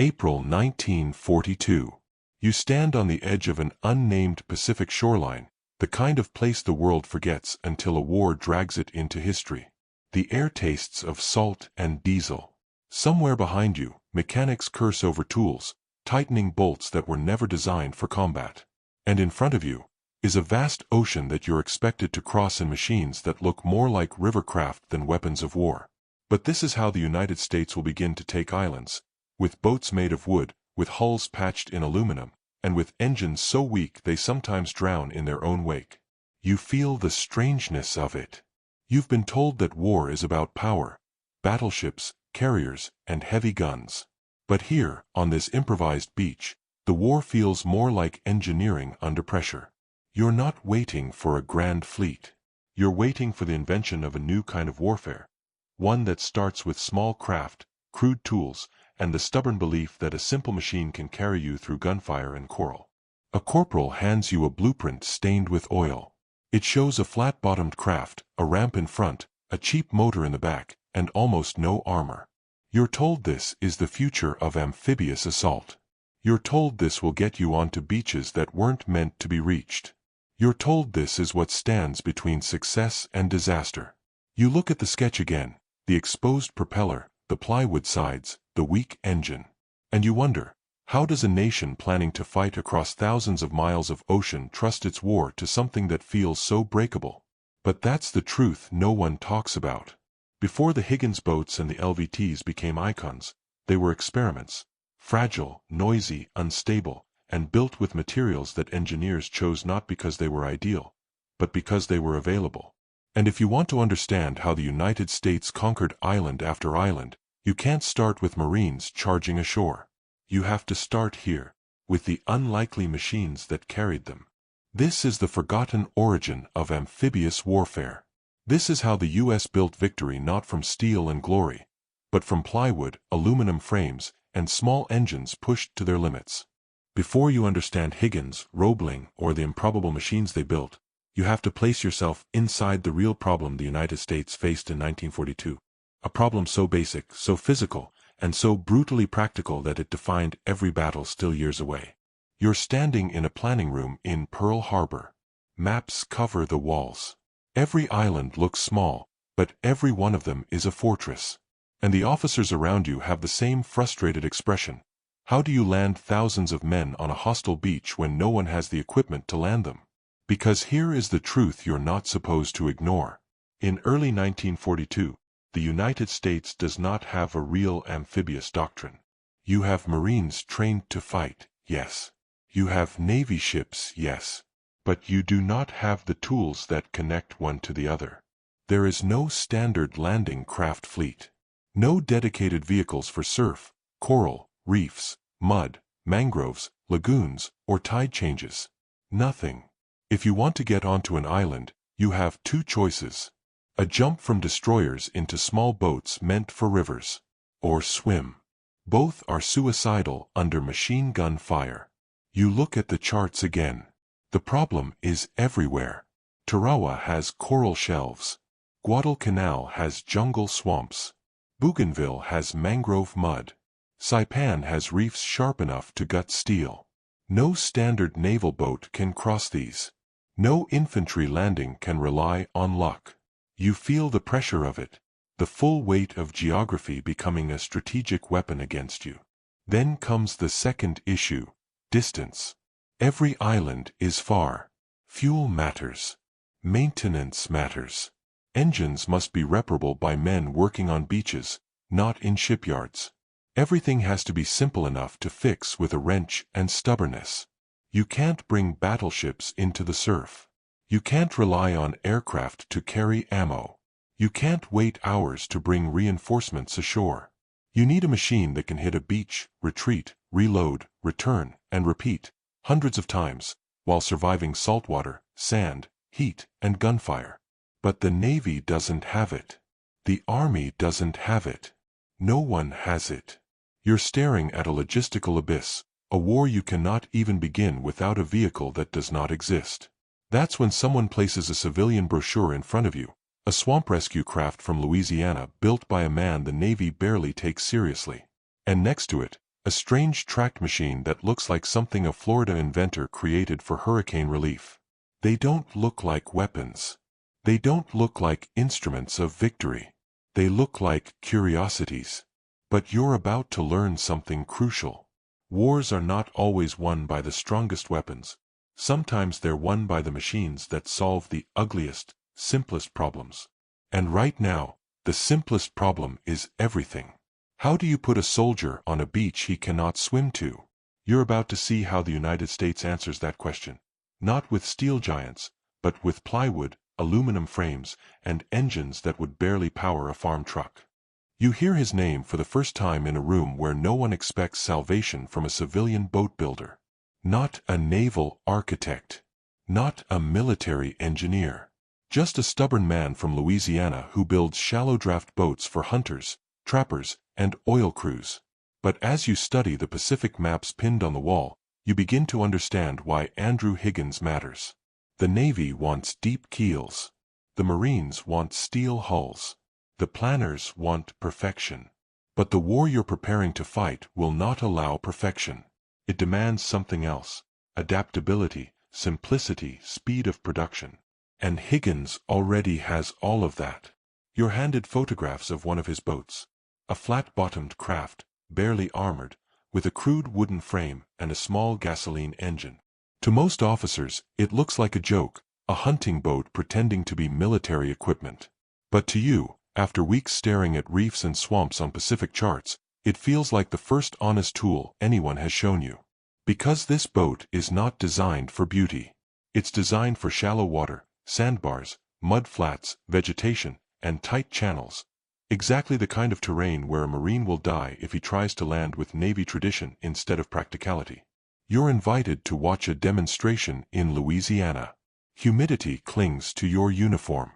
April 1942. You stand on the edge of an unnamed Pacific shoreline, the kind of place the world forgets until a war drags it into history. The air tastes of salt and diesel. Somewhere behind you, mechanics curse over tools, tightening bolts that were never designed for combat. And in front of you is a vast ocean that you're expected to cross in machines that look more like rivercraft than weapons of war. But this is how the United States will begin to take islands, with boats made of wood, with hulls patched in aluminum, and with engines so weak they sometimes drown in their own wake. You feel the strangeness of it. You've been told that war is about power, battleships, carriers, and heavy guns. But here, on this improvised beach, the war feels more like engineering under pressure. You're not waiting for a grand fleet. You're waiting for the invention of a new kind of warfare, one that starts with small craft, crude tools, and the stubborn belief that a simple machine can carry you through gunfire and coral. A corporal hands you a blueprint stained with oil. It shows a flat-bottomed craft, a ramp in front, a cheap motor in the back, and almost no armor. You're told this is the future of amphibious assault. You're told this will get you onto beaches that weren't meant to be reached. You're told this is what stands between success and disaster. You look at the sketch again, the exposed propeller, the plywood sides, the weak engine. And you wonder, how does a nation planning to fight across thousands of miles of ocean trust its war to something that feels so breakable? But that's the truth no one talks about. Before the Higgins boats and the LVTs became icons, they were experiments, fragile, noisy, unstable, and built with materials that engineers chose not because they were ideal, but because they were available. And if you want to understand how the United States conquered island after island, you can't start with Marines charging ashore. You have to start here, with the unlikely machines that carried them. This is the forgotten origin of amphibious warfare. This is how the U.S. built victory not from steel and glory, but from plywood, aluminum frames, and small engines pushed to their limits. Before you understand Higgins, Roebling, or the improbable machines they built, you have to place yourself inside the real problem the United States faced in 1942. A problem so basic, so physical, and so brutally practical that it defined every battle still years away. You're standing in a planning room in Pearl Harbor. Maps cover the walls. Every island looks small, but every one of them is a fortress. And the officers around you have the same frustrated expression. How do you land thousands of men on a hostile beach when no one has the equipment to land them? Because here is the truth you're not supposed to ignore. In early 1942, the United States does not have a real amphibious doctrine. You have Marines trained to fight, yes. You have Navy ships, yes. But you do not have the tools that connect one to the other. There is no standard landing craft fleet. No dedicated vehicles for surf, coral, reefs, mud, mangroves, lagoons, or tide changes. Nothing. If you want to get onto an island, you have two choices. A jump from destroyers into small boats meant for rivers. Or swim. Both are suicidal under machine gun fire. You look at the charts again. The problem is everywhere. Tarawa has coral shelves. Guadalcanal has jungle swamps. Bougainville has mangrove mud. Saipan has reefs sharp enough to gut steel. No standard naval boat can cross these. No infantry landing can rely on luck. You feel the pressure of it, the full weight of geography becoming a strategic weapon against you. Then comes the second issue, distance. Every island is far. Fuel matters. Maintenance matters. Engines must be reparable by men working on beaches, not in shipyards. Everything has to be simple enough to fix with a wrench and stubbornness. You can't bring battleships into the surf. You can't rely on aircraft to carry ammo. You can't wait hours to bring reinforcements ashore. You need a machine that can hit a beach, retreat, reload, return, and repeat, hundreds of times, while surviving saltwater, sand, heat, and gunfire. But the Navy doesn't have it. The Army doesn't have it. No one has it. You're staring at a logistical abyss, a war you cannot even begin without a vehicle that does not exist. That's when someone places a civilian brochure in front of you, a swamp rescue craft from Louisiana built by a man the Navy barely takes seriously. And next to it, A strange tracked machine that looks like something a Florida inventor created for hurricane relief. They don't look like weapons. They don't look like instruments of victory. They look like curiosities. But you're about to learn something crucial. Wars are not always won by the strongest weapons. Sometimes they're won by the machines that solve the ugliest, simplest problems. And right now, the simplest problem is everything. How do you put a soldier on a beach he cannot swim to? You're about to see how the United States answers that question. Not with steel giants, but with plywood, aluminum frames, and engines that would barely power a farm truck. You hear his name for the first time in a room where no one expects salvation from a civilian boat builder. Not a naval architect. Not a military engineer. Just a stubborn man from Louisiana who builds shallow draft boats for hunters, trappers, and oil crews. But as you study the Pacific maps pinned on the wall, you begin to understand why Andrew Higgins matters. The Navy wants deep keels. The Marines want steel hulls. The planners want perfection. But the war you're preparing to fight will not allow perfection. It demands something else: adaptability, simplicity, speed of production. And Higgins already has all of that. You're handed photographs of one of his boats. A flat-bottomed craft, barely armored, with a crude wooden frame and a small gasoline engine. To most officers, it looks like a joke, a hunting boat pretending to be military equipment. But to you, after weeks staring at reefs and swamps on Pacific charts, it feels like the first honest tool anyone has shown you. Because this boat is not designed for beauty. It's designed for shallow water, sandbars, mud flats, vegetation, and tight channels. Exactly the kind of terrain where a Marine will die if he tries to land with Navy tradition instead of practicality. You're invited to watch a demonstration in Louisiana. Humidity clings to your uniform.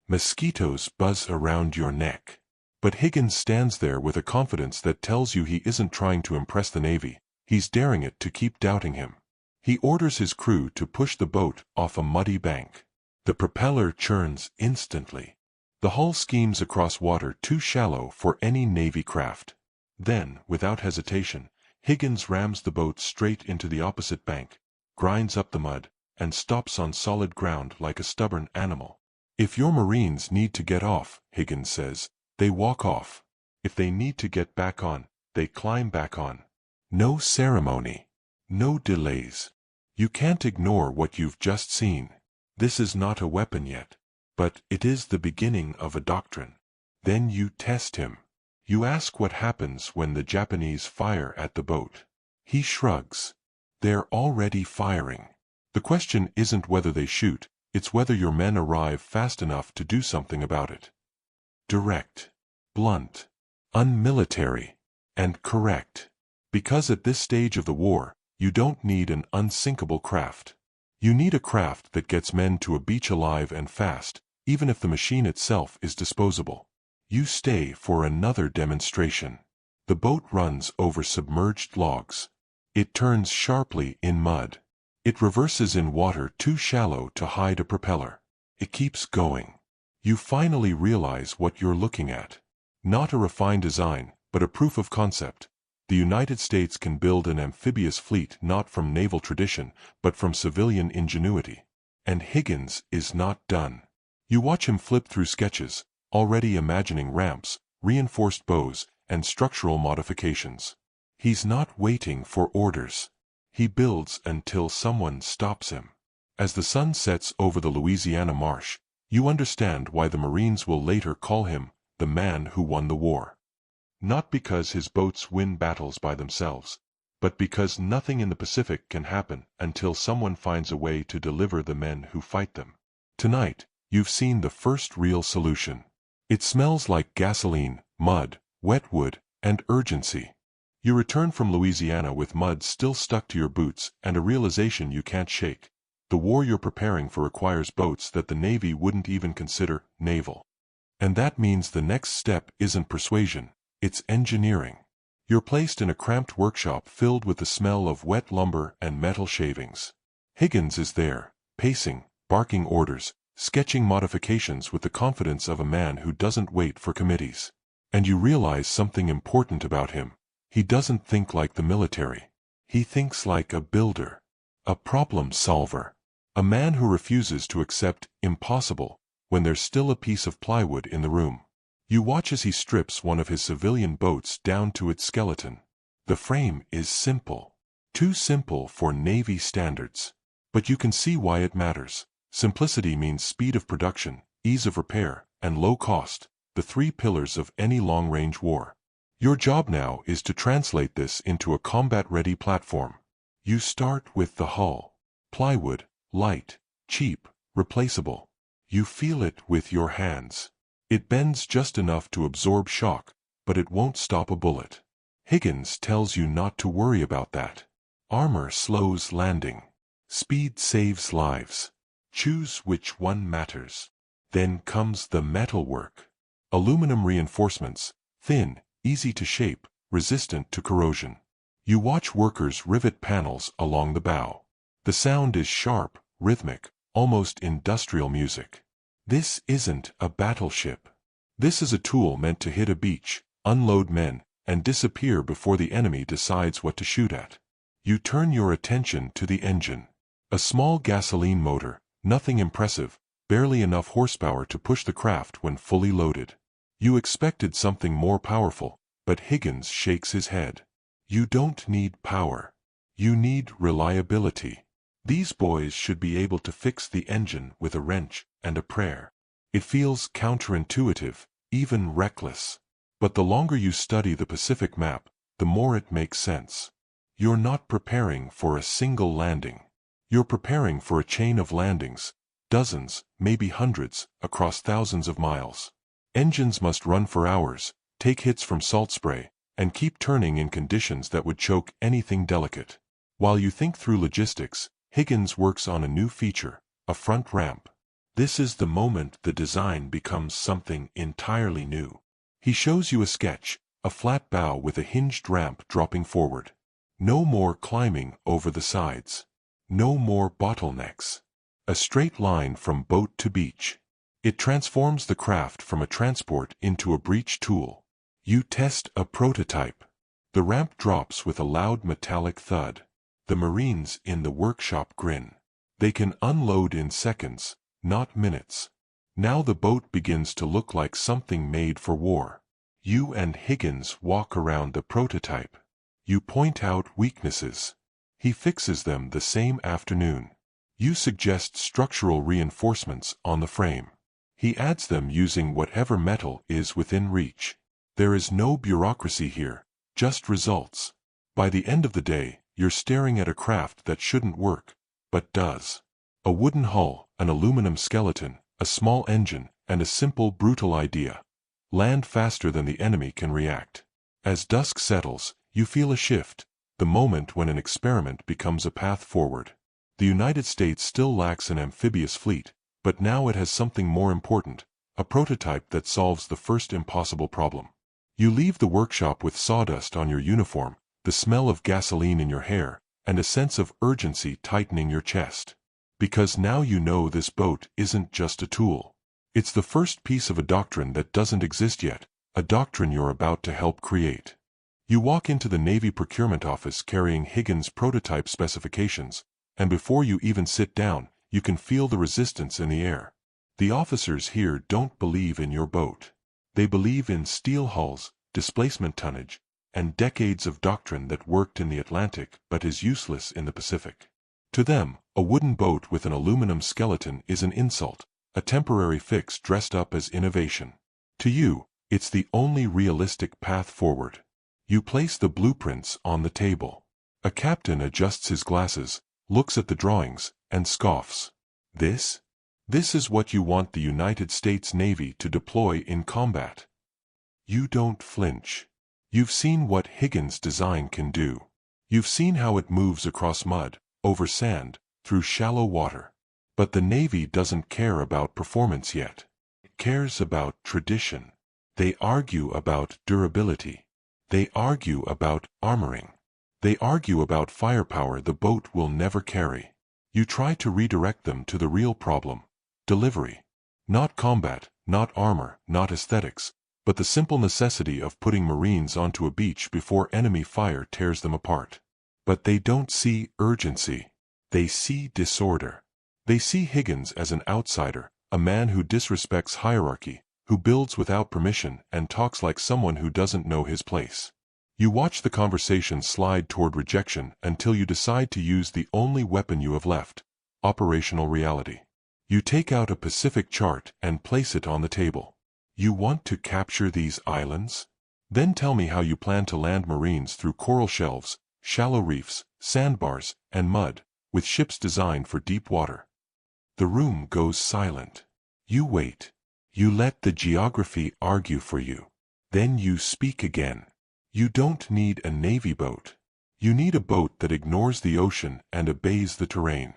Mosquitoes buzz around your neck. But Higgins stands there with a confidence that tells you he isn't trying to impress the Navy, he's daring it to keep doubting him. He orders his crew to push the boat off a muddy bank. The propeller churns instantly. The hull schemes across water too shallow for any Navy craft. Then, without hesitation, Higgins rams the boat straight into the opposite bank, grinds up the mud, and stops on solid ground like a stubborn animal. If your Marines need to get off, Higgins says, they walk off. If they need to get back on, they climb back on. No ceremony. No delays. You can't ignore what you've just seen. This is not a weapon yet. But it is the beginning of a doctrine. Then you test him. You ask what happens when the Japanese fire at the boat. He shrugs. They're already firing. The question isn't whether they shoot, it's whether your men arrive fast enough to do something about it. Direct, blunt, unmilitary, and correct. Because at this stage of the war, you don't need an unsinkable craft. You need a craft that gets men to a beach alive and fast, even if the machine itself is disposable. You stay for another demonstration. The boat runs over submerged logs. It turns sharply in mud. It reverses in water too shallow to hide a propeller. It keeps going. You finally realize what you're looking at. Not a refined design, but a proof of concept. The United States can build an amphibious fleet not from naval tradition, but from civilian ingenuity. And Higgins is not done. You watch him flip through sketches, already imagining ramps, reinforced bows, and structural modifications. He's not waiting for orders. He builds until someone stops him. As the sun sets over the Louisiana marsh, you understand why the Marines will later call him the man who won the war. Not because his boats win battles by themselves, but because nothing in the Pacific can happen until someone finds a way to deliver the men who fight them. Tonight, you've seen the first real solution. It smells like gasoline, mud, wet wood, and urgency. You return from Louisiana with mud still stuck to your boots and a realization you can't shake. The war you're preparing for requires boats that the Navy wouldn't even consider naval. And that means the next step isn't persuasion, it's engineering. You're placed in a cramped workshop filled with the smell of wet lumber and metal shavings. Higgins is there, pacing, barking orders, sketching modifications with the confidence of a man who doesn't wait for committees. And you realize something important about him. He doesn't think like the military. He thinks like a builder, a problem solver, a man who refuses to accept impossible when there's still a piece of plywood in the room. You watch as he strips one of his civilian boats down to its skeleton. The frame is simple. Too simple for Navy standards. But you can see why it matters. Simplicity means speed of production, ease of repair, and low cost, the three pillars of any long-range war. Your job now is to translate this into a combat-ready platform. You start with the hull. Plywood, light, cheap, replaceable. You feel it with your hands. It bends just enough to absorb shock, but it won't stop a bullet. Higgins tells you not to worry about that. Armor slows landing. Speed saves lives. Choose which one matters. Then comes the metalwork. Aluminum reinforcements, thin, easy to shape, resistant to corrosion. You watch workers rivet panels along the bow. The sound is sharp, rhythmic, almost industrial music. This isn't a battleship. This is a tool meant to hit a beach, unload men, and disappear before the enemy decides what to shoot at. You turn your attention to the engine. A small gasoline motor, nothing impressive, barely enough horsepower to push the craft when fully loaded. You expected something more powerful, but Higgins shakes his head. You don't need power. You need reliability. These boys should be able to fix the engine with a wrench and a prayer. It feels counterintuitive, even reckless. But the longer you study the Pacific map, the more it makes sense. You're not preparing for a single landing. You're preparing for a chain of landings, dozens, maybe hundreds, across thousands of miles. Engines must run for hours, take hits from salt spray, and keep turning in conditions that would choke anything delicate. While you think through logistics, Higgins works on a new feature, a front ramp. This is the moment the design becomes something entirely new. He shows you a sketch, a flat bow with a hinged ramp dropping forward. No more climbing over the sides. No more bottlenecks. A straight line from boat to beach. It transforms the craft from a transport into a breach tool. You test a prototype. The ramp drops with a loud metallic thud. The Marines in the workshop grin. They can unload in seconds, not minutes. Now the boat begins to look like something made for war. You and Higgins walk around the prototype. You point out weaknesses. He fixes them the same afternoon. You suggest structural reinforcements on the frame. He adds them using whatever metal is within reach. There is no bureaucracy here, just results. By the end of the day, you're staring at a craft that shouldn't work, but does. A wooden hull, an aluminum skeleton, a small engine, and a simple, brutal idea. Land faster than the enemy can react. As dusk settles, you feel a shift, the moment when an experiment becomes a path forward. The United States still lacks an amphibious fleet, but now it has something more important, a prototype that solves the first impossible problem. You leave the workshop with sawdust on your uniform, the smell of gasoline in your hair, and a sense of urgency tightening your chest. Because now you know this boat isn't just a tool. It's the first piece of a doctrine that doesn't exist yet, a doctrine you're about to help create. You walk into the Navy procurement office carrying Higgins' prototype specifications, and before you even sit down, you can feel the resistance in the air. The officers here don't believe in your boat. They believe in steel hulls, displacement tonnage, and decades of doctrine that worked in the Atlantic but is useless in the Pacific. To them, a wooden boat with an aluminum skeleton is an insult, a temporary fix dressed up as innovation. To you, it's the only realistic path forward. You place the blueprints on the table. A captain adjusts his glasses, looks at the drawings, and scoffs. This is what you want the United States Navy to deploy in combat. You don't flinch. You've seen what Higgins' design can do. You've seen how it moves across mud, over sand, through shallow water. But the Navy doesn't care about performance yet. It cares about tradition. They argue about durability. They argue about armoring. They argue about firepower the boat will never carry. You try to redirect them to the real problem, delivery. Not combat, not armor, not aesthetics, but the simple necessity of putting Marines onto a beach before enemy fire tears them apart. But they don't see urgency. They see disorder. They see Higgins as an outsider, a man who disrespects hierarchy, who builds without permission and talks like someone who doesn't know his place. You watch the conversation slide toward rejection until you decide to use the only weapon you have left, operational reality. You take out a Pacific chart and place it on the table. You want to capture these islands? Then tell me how you plan to land Marines through coral shelves, shallow reefs, sandbars, and mud, with ships designed for deep water. The room goes silent. You wait. You let the geography argue for you. Then you speak again. You don't need a Navy boat. You need a boat that ignores the ocean and obeys the terrain.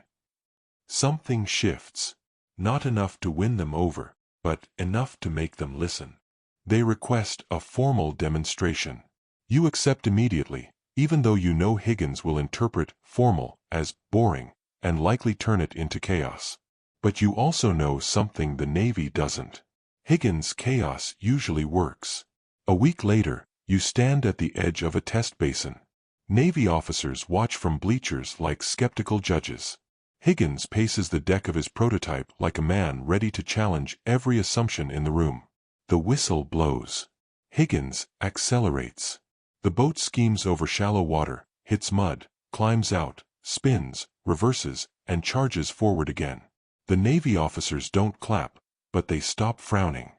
Something shifts. Not enough to win them over, but enough to make them listen. They request a formal demonstration. You accept immediately, even though you know Higgins will interpret formal as boring and likely turn it into chaos. But you also know something the Navy doesn't. Higgins' chaos usually works. A week later, you stand at the edge of a test basin. Navy officers watch from bleachers like skeptical judges. Higgins paces the deck of his prototype like a man ready to challenge every assumption in the room. The whistle blows. Higgins accelerates. The boat schemes over shallow water, hits mud, climbs out, spins, reverses, and charges forward again. The Navy officers don't clap, but they stop frowning.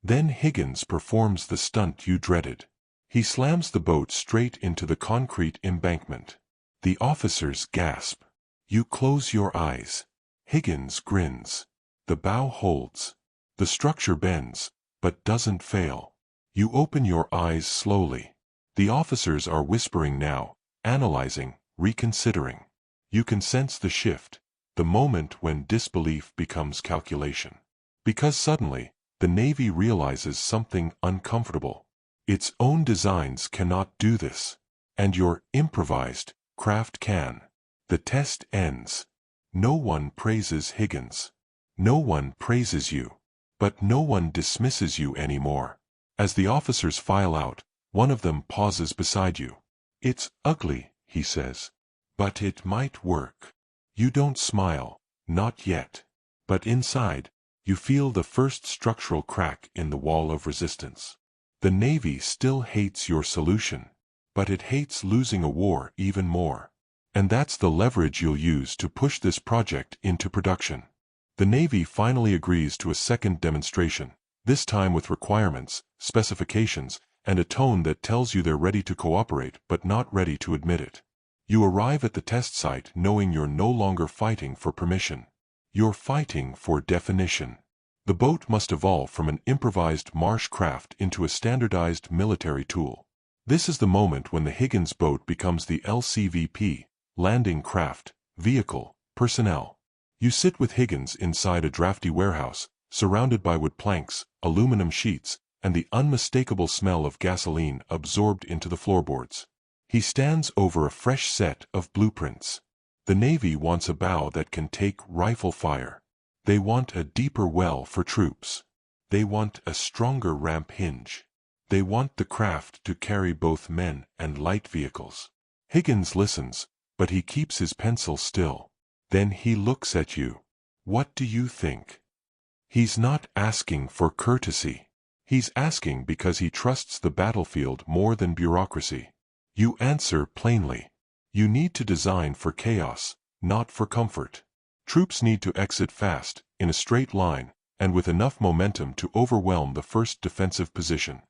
Then Higgins performs the stunt you dreaded. He slams the boat straight into the concrete embankment. The officers gasp. You close your eyes. Higgins grins. The bow holds. The structure bends, but doesn't fail. You open your eyes slowly. The officers are whispering now, analyzing, reconsidering. You can sense the shift, the moment when disbelief becomes calculation. Because suddenly, the Navy realizes something uncomfortable. Its own designs cannot do this. And your improvised craft can. The test ends. No one praises Higgins. No one praises you. But no one dismisses you anymore. As the officers file out, one of them pauses beside you. It's ugly, he says. But it might work. You don't smile, not yet. But inside, you feel the first structural crack in the wall of resistance. The Navy still hates your solution. But it hates losing a war even more. And that's the leverage you'll use to push this project into production. The Navy finally agrees to a second demonstration, this time with requirements, specifications, and a tone that tells you they're ready to cooperate but not ready to admit it. You arrive at the test site knowing you're no longer fighting for permission. You're fighting for definition. The boat must evolve from an improvised marsh craft into a standardized military tool. This is the moment when the Higgins boat becomes the LCVP, landing craft, vehicle, personnel. You sit with Higgins inside a drafty warehouse, surrounded by wood planks, aluminum sheets, and the unmistakable smell of gasoline absorbed into the floorboards. He stands over a fresh set of blueprints. The Navy wants a bow that can take rifle fire. They want a deeper well for troops. They want a stronger ramp hinge. They want the craft to carry both men and light vehicles. Higgins listens, but he keeps his pencil still. Then he looks at you. What do you think? He's not asking for courtesy. He's asking because he trusts the battlefield more than bureaucracy. You answer plainly. You need to design for chaos, not for comfort. Troops need to exit fast, in a straight line, and with enough momentum to overwhelm the first defensive position.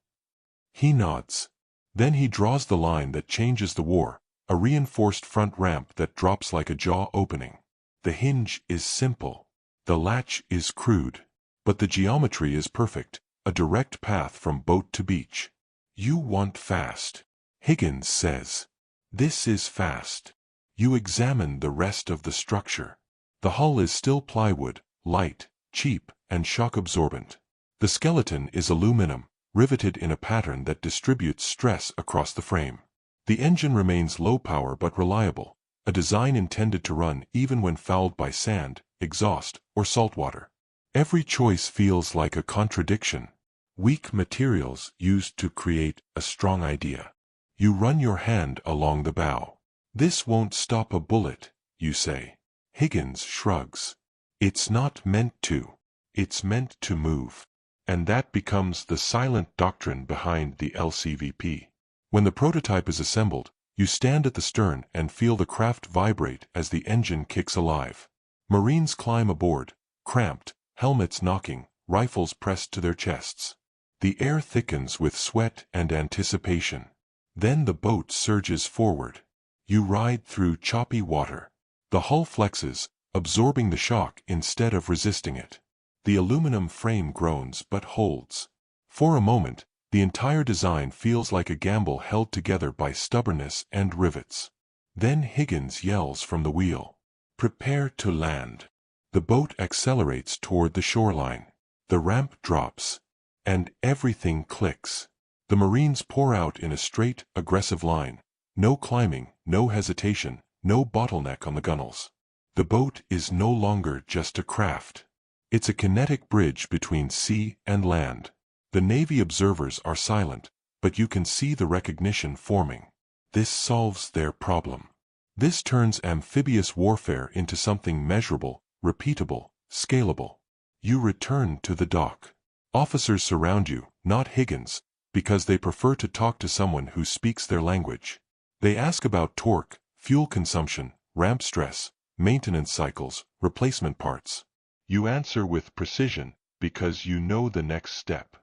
He nods. Then he draws the line that changes the war, a reinforced front ramp that drops like a jaw opening. The hinge is simple. The latch is crude. But the geometry is perfect, a direct path from boat to beach. You want fast. Higgins says. This is fast. You examine the rest of the structure. The hull is still plywood, light, cheap, and shock-absorbent. The skeleton is aluminum, riveted in a pattern that distributes stress across the frame. The engine remains low power but reliable, a design intended to run even when fouled by sand, exhaust, or saltwater. Every choice feels like a contradiction. Weak materials used to create a strong idea. You run your hand along the bow. This won't stop a bullet, you say. Higgins shrugs. It's not meant to. It's meant to move. And that becomes the silent doctrine behind the LCVP. When the prototype is assembled, you stand at the stern and feel the craft vibrate as the engine kicks alive. Marines climb aboard, cramped, helmets knocking, rifles pressed to their chests. The air thickens with sweat and anticipation. Then the boat surges forward. You ride through choppy water. The hull flexes, absorbing the shock instead of resisting it. The aluminum frame groans but holds. For a moment, the entire design feels like a gamble held together by stubbornness and rivets. Then Higgins yells from the wheel. Prepare to land. The boat accelerates toward the shoreline. The ramp drops. And everything clicks. The Marines pour out in a straight, aggressive line. No climbing, no hesitation, no bottleneck on the gunnels. The boat is no longer just a craft. It's a kinetic bridge between sea and land. The Navy observers are silent, but you can see the recognition forming. This solves their problem. This turns amphibious warfare into something measurable, repeatable, scalable. You return to the dock. Officers surround you, not Higgins, because they prefer to talk to someone who speaks their language. They ask about torque, fuel consumption, ramp stress, maintenance cycles, replacement parts. You answer with precision because you know the next step.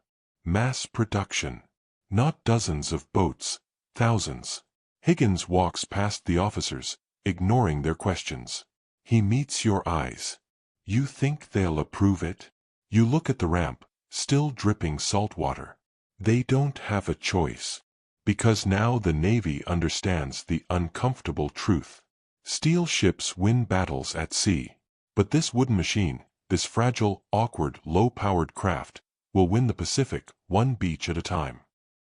Mass production. Not dozens of boats, thousands. Higgins walks past the officers, ignoring their questions. He meets your eyes. You think they'll approve it? You look at the ramp, still dripping salt water. They don't have a choice. Because now the Navy understands the uncomfortable truth. Steel ships win battles at sea. But this wooden machine, this fragile, awkward, low-powered craft, will win the Pacific, one beach at a time.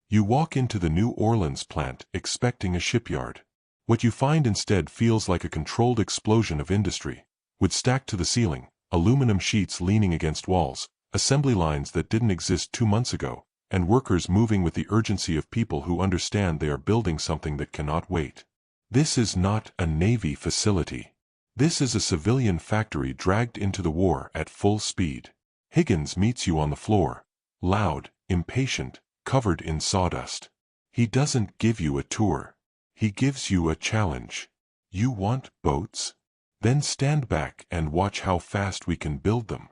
You walk into the New Orleans plant expecting a shipyard. What you find instead feels like a controlled explosion of industry. Wood stacked to the ceiling, aluminum sheets leaning against walls, assembly lines that didn't exist 2 months ago, and workers moving with the urgency of people who understand they are building something that cannot wait. This is not a Navy facility. This is a civilian factory dragged into the war at full speed. Higgins meets you on the floor, loud, impatient, covered in sawdust. He doesn't give you a tour. He gives you a challenge. You want boats? Then stand back and watch how fast we can build them.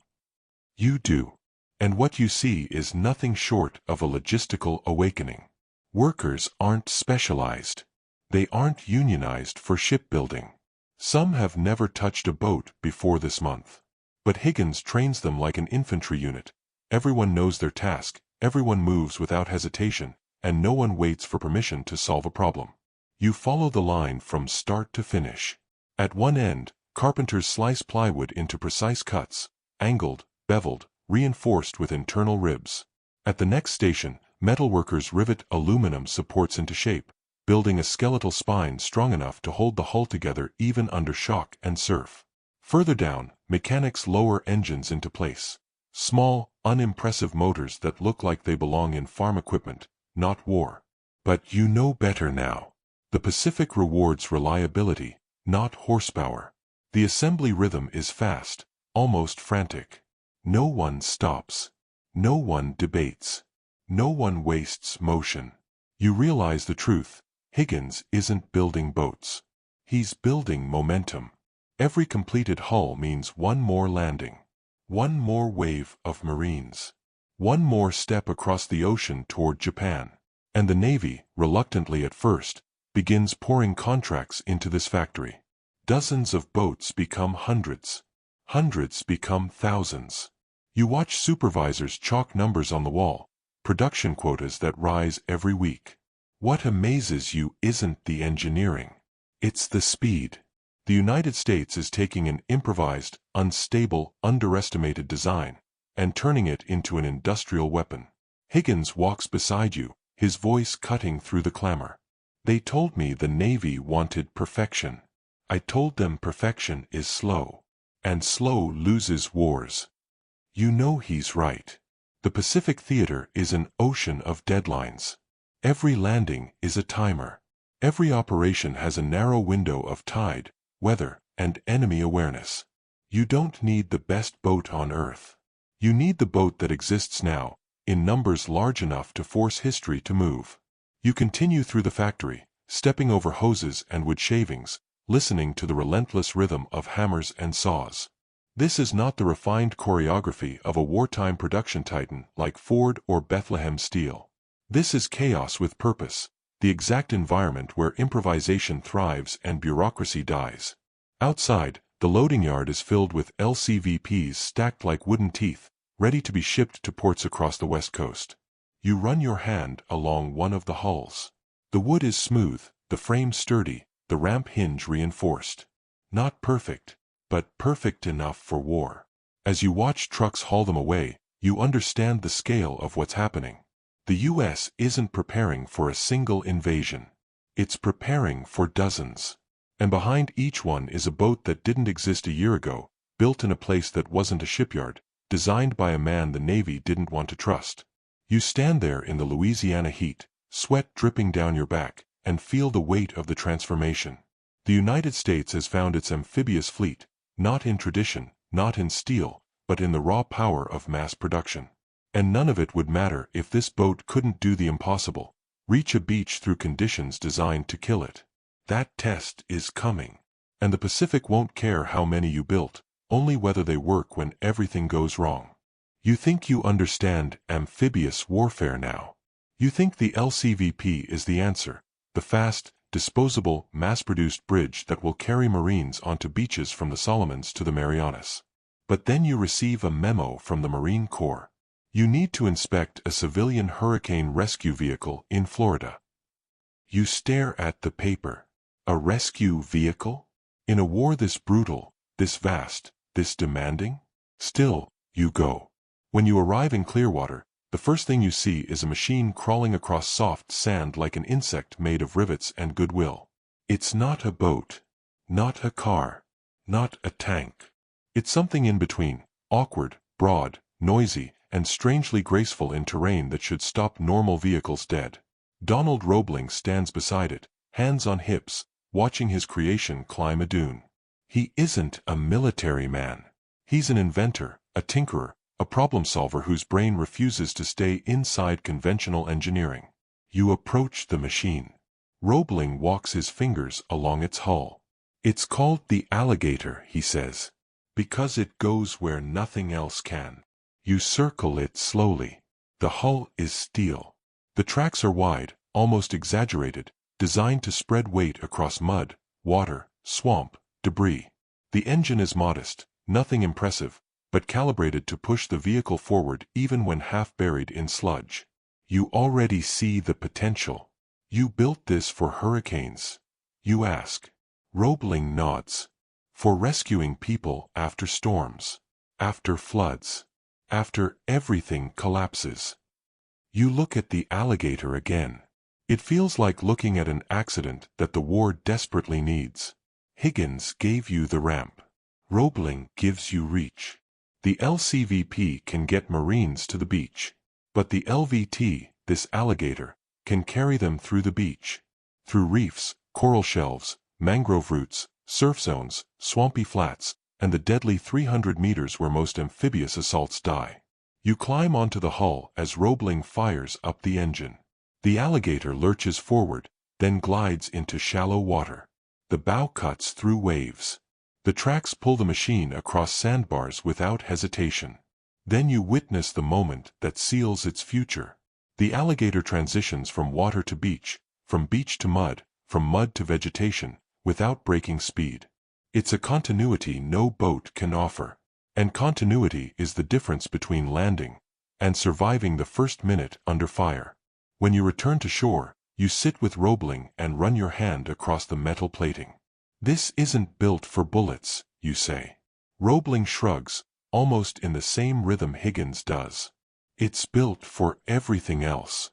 You do. And what you see is nothing short of a logistical awakening. Workers aren't specialized. They aren't unionized for shipbuilding. Some have never touched a boat before this month. But Higgins trains them like an infantry unit. Everyone knows their task, everyone moves without hesitation, and no one waits for permission to solve a problem. You follow the line from start to finish. At one end, carpenters slice plywood into precise cuts, angled, beveled, reinforced with internal ribs. At the next station, metalworkers rivet aluminum supports into shape, building a skeletal spine strong enough to hold the hull together even under shock and surf. Further down, mechanics lower engines into place. Small, unimpressive motors that look like they belong in farm equipment, not war. But you know better now. The Pacific rewards reliability, not horsepower. The assembly rhythm is fast, almost frantic. No one stops. No one debates. No one wastes motion. You realize the truth. Higgins isn't building boats. He's building momentum. Every completed hull means one more landing. One more wave of Marines. One more step across the ocean toward Japan. And the Navy, reluctantly at first, begins pouring contracts into this factory. Dozens of boats become hundreds. Hundreds become thousands. You watch supervisors chalk numbers on the wall, production quotas that rise every week. What amazes you isn't the engineering. It's the speed. The United States is taking an improvised, unstable, underestimated design and turning it into an industrial weapon. Higgins walks beside you, his voice cutting through the clamor. They told me the Navy wanted perfection. I told them perfection is slow. And slow loses wars. You know he's right. The Pacific theater is an ocean of deadlines. Every landing is a timer. Every operation has a narrow window of tide, weather, and enemy awareness. You don't need the best boat on Earth. You need the boat that exists now, in numbers large enough to force history to move. You continue through the factory, stepping over hoses and wood shavings, listening to the relentless rhythm of hammers and saws. This is not the refined choreography of a wartime production titan like Ford or Bethlehem Steel. This is chaos with purpose, the exact environment where improvisation thrives and bureaucracy dies. Outside, the loading yard is filled with LCVPs stacked like wooden teeth, ready to be shipped to ports across the West Coast. You run your hand along one of the hulls. The wood is smooth, the frame sturdy, the ramp hinge reinforced. Not perfect, but perfect enough for war. As you watch trucks haul them away, you understand the scale of what's happening. The U.S. isn't preparing for a single invasion. It's preparing for dozens. And behind each one is a boat that didn't exist a year ago, built in a place that wasn't a shipyard, designed by a man the Navy didn't want to trust. You stand there in the Louisiana heat, sweat dripping down your back, and feel the weight of the transformation. The United States has found its amphibious fleet, not in tradition, not in steel, but in the raw power of mass production. And none of it would matter if this boat couldn't do the impossible, reach a beach through conditions designed to kill it. That test is coming. And the Pacific won't care how many you built, only whether they work when everything goes wrong. You think you understand amphibious warfare now. You think the LCVP is the answer, the fast, disposable, mass-produced bridge that will carry Marines onto beaches from the Solomons to the Marianas. But then you receive a memo from the Marine Corps. You need to inspect a civilian hurricane rescue vehicle in Florida. You stare at the paper. A rescue vehicle? In a war this brutal, this vast, this demanding? Still, you go. When you arrive in Clearwater, the first thing you see is a machine crawling across soft sand like an insect made of rivets and goodwill. It's not a boat, not a car, not a tank. It's something in between, awkward, broad, noisy, and strangely graceful in terrain that should stop normal vehicles dead. Donald Roebling stands beside it, hands on hips, watching his creation climb a dune. He isn't a military man. He's an inventor, a tinkerer, a problem solver whose brain refuses to stay inside conventional engineering. You approach the machine. Roebling walks his fingers along its hull. It's called the Alligator, he says, because it goes where nothing else can. You circle it slowly. The hull is steel. The tracks are wide, almost exaggerated, designed to spread weight across mud, water, swamp, debris. The engine is modest, nothing impressive, but calibrated to push the vehicle forward even when half buried in sludge. You already see the potential. You built this for hurricanes. You ask. Roebling nods. For rescuing people after storms, after floods, after everything collapses. You look at the Alligator again. It feels like looking at an accident that the war desperately needs. Higgins gave you the ramp. Roebling gives you reach. The LCVP can get Marines to the beach. But the LVT, this Alligator, can carry them through the beach. Through reefs, coral shelves, mangrove roots, surf zones, swampy flats, and the deadly 300 meters where most amphibious assaults die. You climb onto the hull as Roebling fires up the engine. The Alligator lurches forward, then glides into shallow water. The bow cuts through waves. The tracks pull the machine across sandbars without hesitation. Then you witness the moment that seals its future. The Alligator transitions from water to beach, from beach to mud, from mud to vegetation, without breaking speed. It's a continuity no boat can offer. And continuity is the difference between landing and surviving the first minute under fire. When you return to shore, you sit with Roebling and run your hand across the metal plating. This isn't built for bullets, you say. Roebling shrugs, almost in the same rhythm Higgins does. It's built for everything else.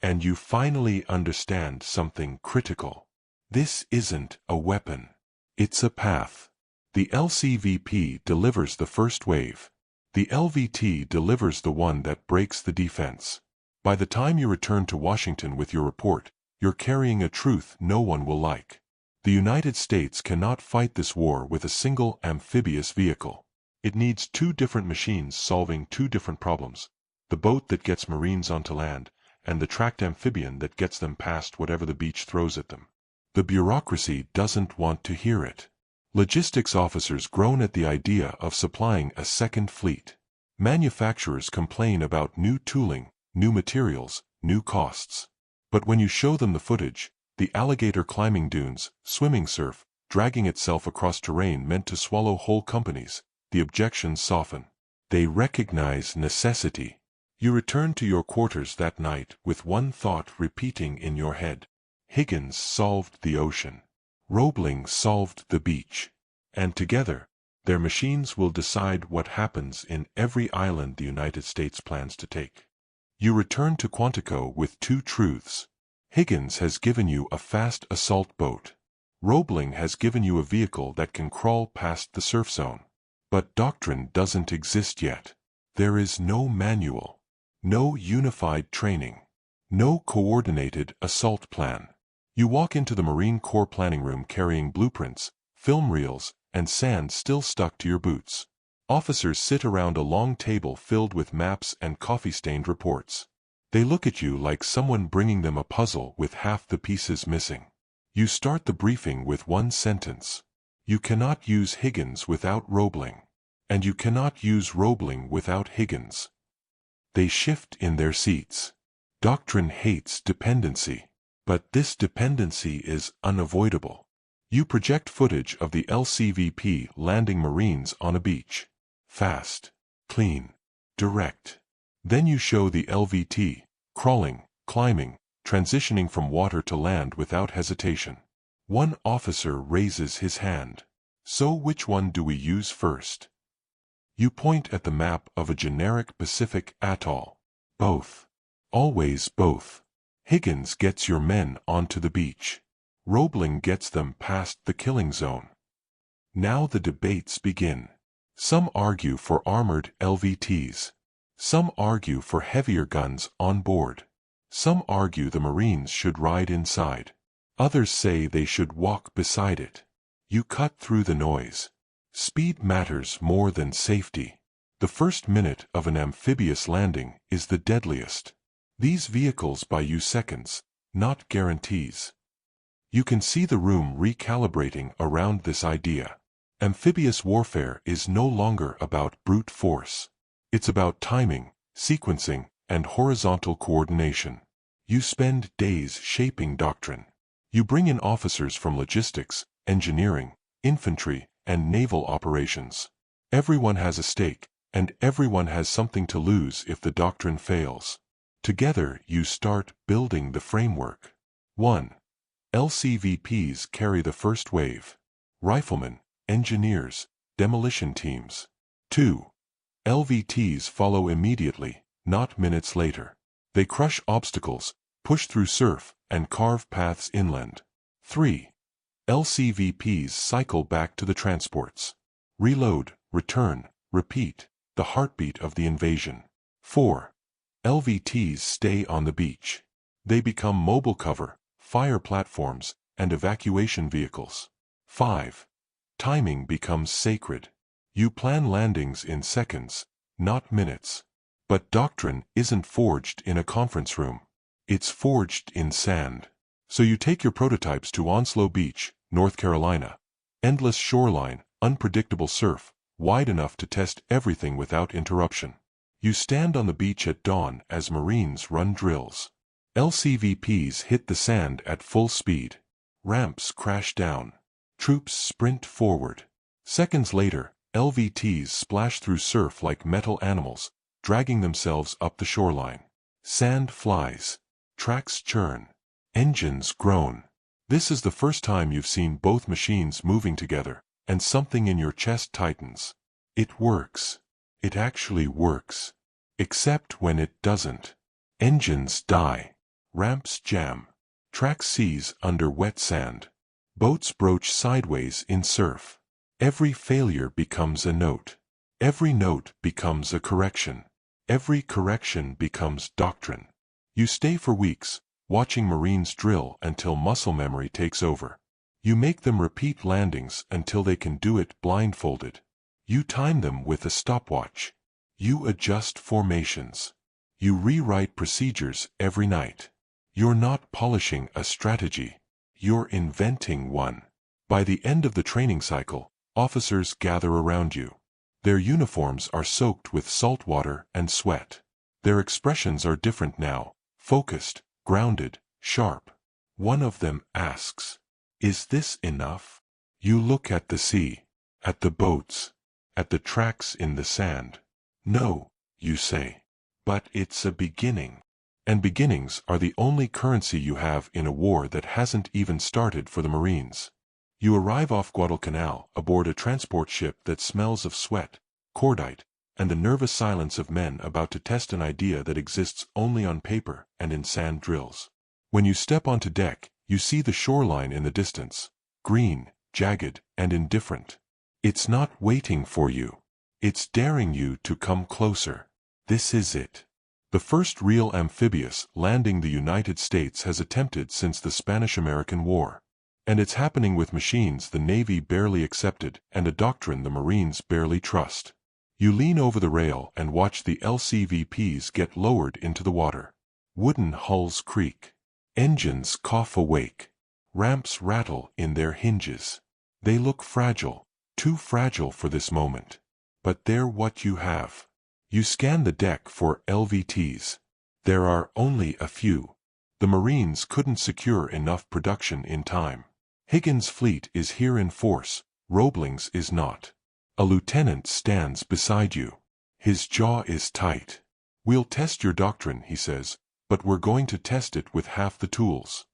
And you finally understand something critical. This isn't a weapon. It's a path. The LCVP delivers the first wave. The LVT delivers the one that breaks the defense. By the time you return to Washington with your report, you're carrying a truth no one will like. The United States cannot fight this war with a single amphibious vehicle. It needs two different machines solving two different problems: the boat that gets Marines onto land, and the tracked amphibian that gets them past whatever the beach throws at them. The bureaucracy doesn't want to hear it. Logistics officers groan at the idea of supplying a second fleet. Manufacturers complain about new tooling, new materials, new costs. But when you show them the footage, the alligator climbing dunes, swimming surf, dragging itself across terrain meant to swallow whole companies, the objections soften. They recognize necessity. You return to your quarters that night with one thought repeating in your head. Higgins solved the ocean. Roebling solved the beach. And together, their machines will decide what happens in every island the United States plans to take. You return to Quantico with two truths. Higgins has given you a fast assault boat. Roebling has given you a vehicle that can crawl past the surf zone. But doctrine doesn't exist yet. There is no manual, no unified training, no coordinated assault plan. You walk into the Marine Corps planning room carrying blueprints, film reels, and sand still stuck to your boots. Officers sit around a long table filled with maps and coffee-stained reports. They look at you like someone bringing them a puzzle with half the pieces missing. You start the briefing with one sentence. You cannot use Higgins without Roebling. And you cannot use Roebling without Higgins. They shift in their seats. Doctrine hates dependency. But this dependency is unavoidable. You project footage of the LCVP landing Marines on a beach. Fast, clean, direct. Then you show the LVT, crawling, climbing, transitioning from water to land without hesitation. One officer raises his hand. So which one do we use first? You point at the map of a generic Pacific atoll. Both. Always both. Higgins gets your men onto the beach. Roebling gets them past the killing zone. Now the debates begin. Some argue for armored LVTs. Some argue for heavier guns on board. Some argue the Marines should ride inside. Others say they should walk beside it. You cut through the noise. Speed matters more than safety. The first minute of an amphibious landing is the deadliest. These vehicles buy you seconds, not guarantees. You can see the room recalibrating around this idea. Amphibious warfare is no longer about brute force. It's about timing, sequencing, and horizontal coordination. You spend days shaping doctrine. You bring in officers from logistics, engineering, infantry, and naval operations. Everyone has a stake, and everyone has something to lose if the doctrine fails. Together you start building the framework. 1. LCVPs carry the first wave. Riflemen, engineers, demolition teams. 2. LVTs follow immediately, not minutes later. They crush obstacles, push through surf, and carve paths inland. 3. LCVPs cycle back to the transports. Reload, return, repeat, the heartbeat of the invasion. 4. LVTs stay on the beach. They become mobile cover, fire platforms, and evacuation vehicles. 5. Timing becomes sacred. You plan landings in seconds, not minutes. But doctrine isn't forged in a conference room. It's forged in sand. So you take your prototypes to Onslow Beach, North Carolina. Endless shoreline, unpredictable surf, wide enough to test everything without interruption. You stand on the beach at dawn as Marines run drills. LCVPs hit the sand at full speed. Ramps crash down. Troops sprint forward. Seconds later, LVTs splash through surf like metal animals, dragging themselves up the shoreline. Sand flies. Tracks churn. Engines groan. This is the first time you've seen both machines moving together, and something in your chest tightens. It works. It actually works. Except when it doesn't. Engines die. Ramps jam. Tracks seize under wet sand. Boats broach sideways in surf. Every failure becomes a note. Every note becomes a correction. Every correction becomes doctrine. You stay for weeks, watching Marines drill until muscle memory takes over. You make them repeat landings until they can do it blindfolded. You time them with a stopwatch. You adjust formations. You rewrite procedures every night. You're not polishing a strategy. You're inventing one. By the end of the training cycle, officers gather around you. Their uniforms are soaked with salt water and sweat. Their expressions are different now, focused, grounded, sharp. One of them asks, "Is this enough?" You look at the sea, at the boats, at the tracks in the sand. "No," you say. "But it's a beginning." And beginnings are the only currency you have in a war that hasn't even started for the Marines. You arrive off Guadalcanal aboard a transport ship that smells of sweat, cordite, and the nervous silence of men about to test an idea that exists only on paper and in sand drills. When you step onto deck, you see the shoreline in the distance, green, jagged, and indifferent. It's not waiting for you. It's daring you to come closer. This is it. The first real amphibious landing the United States has attempted since the Spanish-American War. And it's happening with machines the Navy barely accepted and a doctrine the Marines barely trust. You lean over the rail and watch the LCVPs get lowered into the water. Wooden hulls creak. Engines cough awake. Ramps rattle in their hinges. They look fragile, too fragile for this moment. But they're what you have. You scan the deck for LVTs. There are only a few. The Marines couldn't secure enough production in time. Higgins' fleet is here in force, Roebling's is not. A lieutenant stands beside you. His jaw is tight. "We'll test your doctrine," he says, "but we're going to test it with half the tools."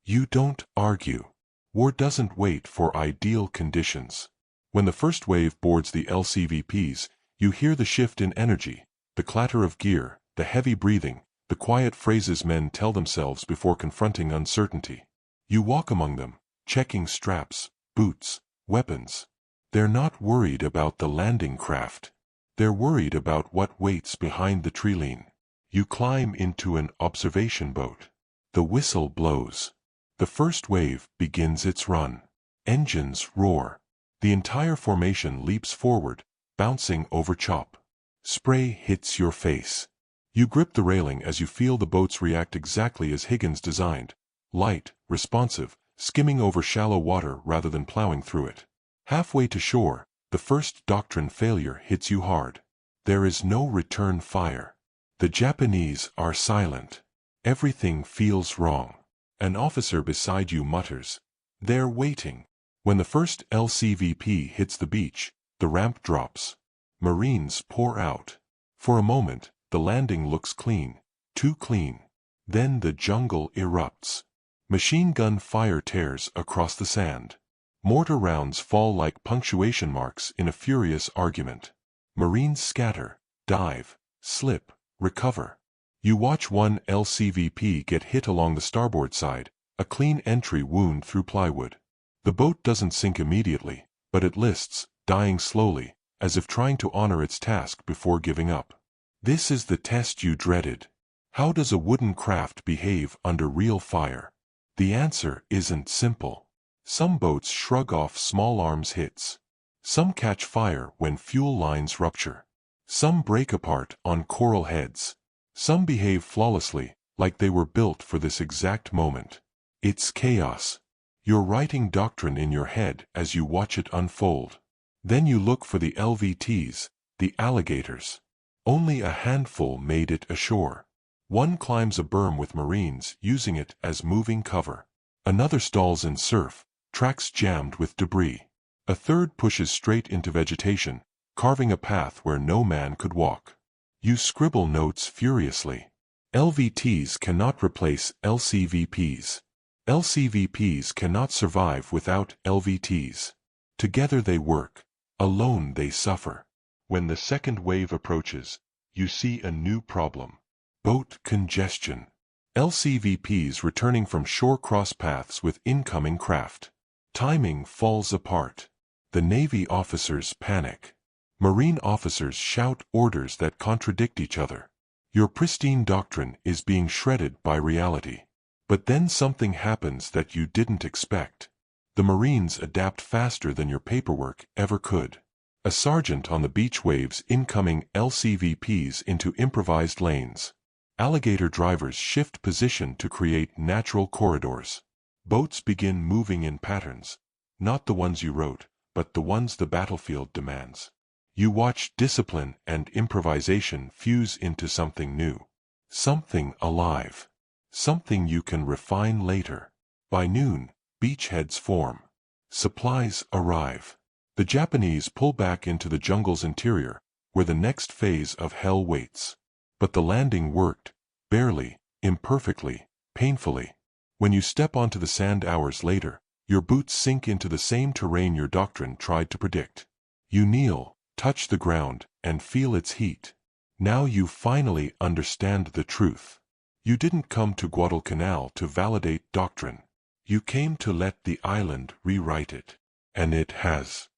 You don't argue. War doesn't wait for ideal conditions. When the first wave boards the LCVPs, you hear the shift in energy, the clatter of gear, the heavy breathing, the quiet phrases men tell themselves before confronting uncertainty. You walk among them, checking straps, boots, weapons. They're not worried about the landing craft. They're worried about what waits behind the treeline. You climb into an observation boat. The whistle blows. The first wave begins its run. Engines roar. The entire formation leaps forward, bouncing over chop. Spray hits your face. You grip the railing as you feel the boats react exactly as Higgins designed. Light, responsive, skimming over shallow water rather than plowing through it. Halfway to shore, the first doctrine failure hits you hard. There is no return fire. The Japanese are silent. Everything feels wrong. An officer beside you mutters, "They're waiting." When the first LCVP hits the beach, the ramp drops. Marines pour out. For a moment, the landing looks clean, too clean. Then the jungle erupts. Machine gun fire tears across the sand. Mortar rounds fall like punctuation marks in a furious argument. Marines scatter, dive, slip, recover. You watch one LCVP get hit along the starboard side, a clean entry wound through plywood. The boat doesn't sink immediately, but it lists, dying slowly, as if trying to honor its task before giving up. This is the test you dreaded. How does a wooden craft behave under real fire? The answer isn't simple. Some boats shrug off small arms hits. Some catch fire when fuel lines rupture. Some break apart on coral heads. Some behave flawlessly, like they were built for this exact moment. It's chaos. You're writing doctrine in your head as you watch it unfold. Then you look for the LVTs, the Alligators. Only a handful made it ashore. One climbs a berm with Marines using it as moving cover. Another stalls in surf, tracks jammed with debris. A third pushes straight into vegetation, carving a path where no man could walk. You scribble notes furiously. LVTs cannot replace LCVPs. LCVPs cannot survive without LVTs. Together they work. Alone they suffer. When the second wave approaches, you see a new problem. Boat congestion. LCVPs returning from shore cross paths with incoming craft. Timing falls apart. The Navy officers panic. Marine officers shout orders that contradict each other. Your pristine doctrine is being shredded by reality. But then something happens that you didn't expect. The Marines adapt faster than your paperwork ever could. A sergeant on the beach waves incoming LVTs into improvised lanes. Alligator drivers shift position to create natural corridors. Boats begin moving in patterns, not the ones you wrote, but the ones the battlefield demands. You watch discipline and improvisation fuse into something new. Something alive. Something you can refine later. By noon, beachheads form. Supplies arrive. The Japanese pull back into the jungle's interior, where the next phase of hell waits. But the landing worked, barely, imperfectly, painfully. When you step onto the sand hours later, your boots sink into the same terrain your doctrine tried to predict. You kneel, touch the ground, and feel its heat. Now you finally understand the truth. You didn't come to Guadalcanal to validate doctrine. You came to let the island rewrite it. And it has.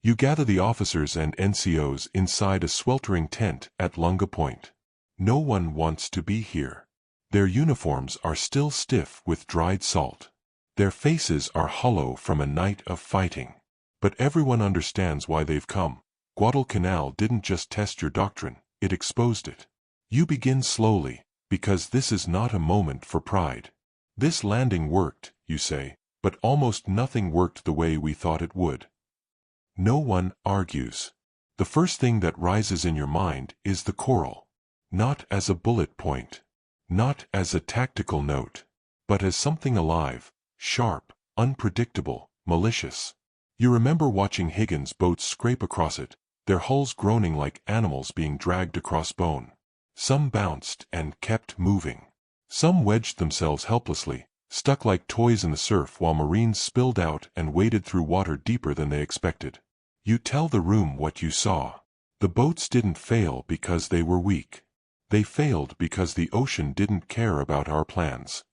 You gather the officers and NCOs inside a sweltering tent at Lunga Point. No one wants to be here. Their uniforms are still stiff with dried salt. Their faces are hollow from a night of fighting. But everyone understands why they've come. Guadalcanal didn't just test your doctrine, it exposed it. You begin slowly, because this is not a moment for pride. This landing worked, you say, but almost nothing worked the way we thought it would. No one argues. The first thing that rises in your mind is the coral. Not as a bullet point. Not as a tactical note. But as something alive, sharp, unpredictable, malicious. You remember watching Higgins' boats scrape across it, their hulls groaning like animals being dragged across bone. Some bounced and kept moving. Some wedged themselves helplessly, stuck like toys in the surf while Marines spilled out and waded through water deeper than they expected. You tell the room what you saw. The boats didn't fail because they were weak. They failed because the ocean didn't care about our plans.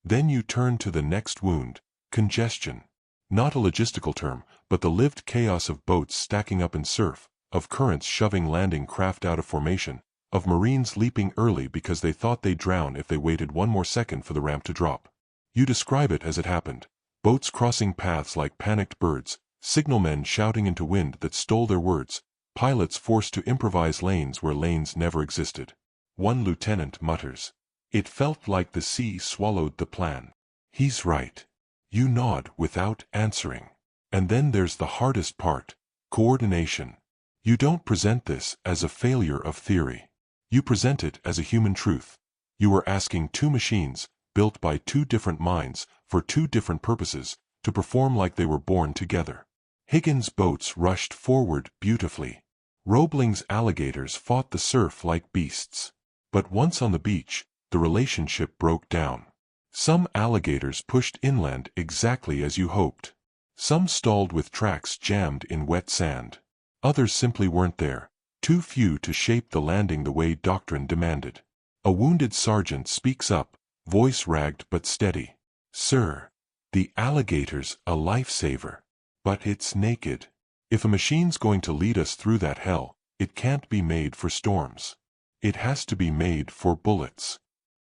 Then you turn to the next wound, congestion. Not a logistical term, but the lived chaos of boats stacking up in surf, of currents shoving landing craft out of formation, of Marines leaping early because they thought they'd drown if they waited one more second for the ramp to drop. You describe it as it happened. Boats crossing paths like panicked birds, signalmen shouting into wind that stole their words, pilots forced to improvise lanes where lanes never existed. One lieutenant mutters, "It felt like the sea swallowed the plan." He's right. You nod without answering. And then there's the hardest part, coordination. You don't present this as a failure of theory. You present it as a human truth. You were asking two machines, built by two different minds, for two different purposes, to perform like they were born together. Higgins' boats rushed forward beautifully. Roebling's alligators fought the surf like beasts. But once on the beach, the relationship broke down. Some alligators pushed inland exactly as you hoped. Some stalled with tracks jammed in wet sand. Others simply weren't there, too few to shape the landing the way doctrine demanded. A wounded sergeant speaks up, voice ragged but steady. "Sir, the alligator's a lifesaver. But it's naked. If a machine's going to lead us through that hell, it can't be made for storms. It has to be made for bullets."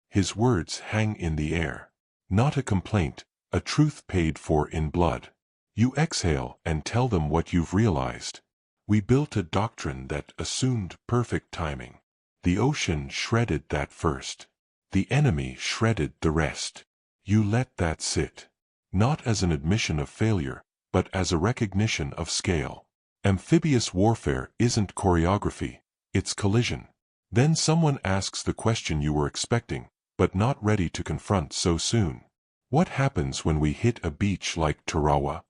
His words hang in the air. Not a complaint, a truth paid for in blood. You exhale and tell them what you've realized. We built a doctrine that assumed perfect timing. The ocean shredded that first. The enemy shredded the rest. You let that sit. Not as an admission of failure, but as a recognition of scale. Amphibious warfare isn't choreography, it's collision. Then someone asks the question you were expecting, but not ready to confront so soon. What happens when we hit a beach like Tarawa?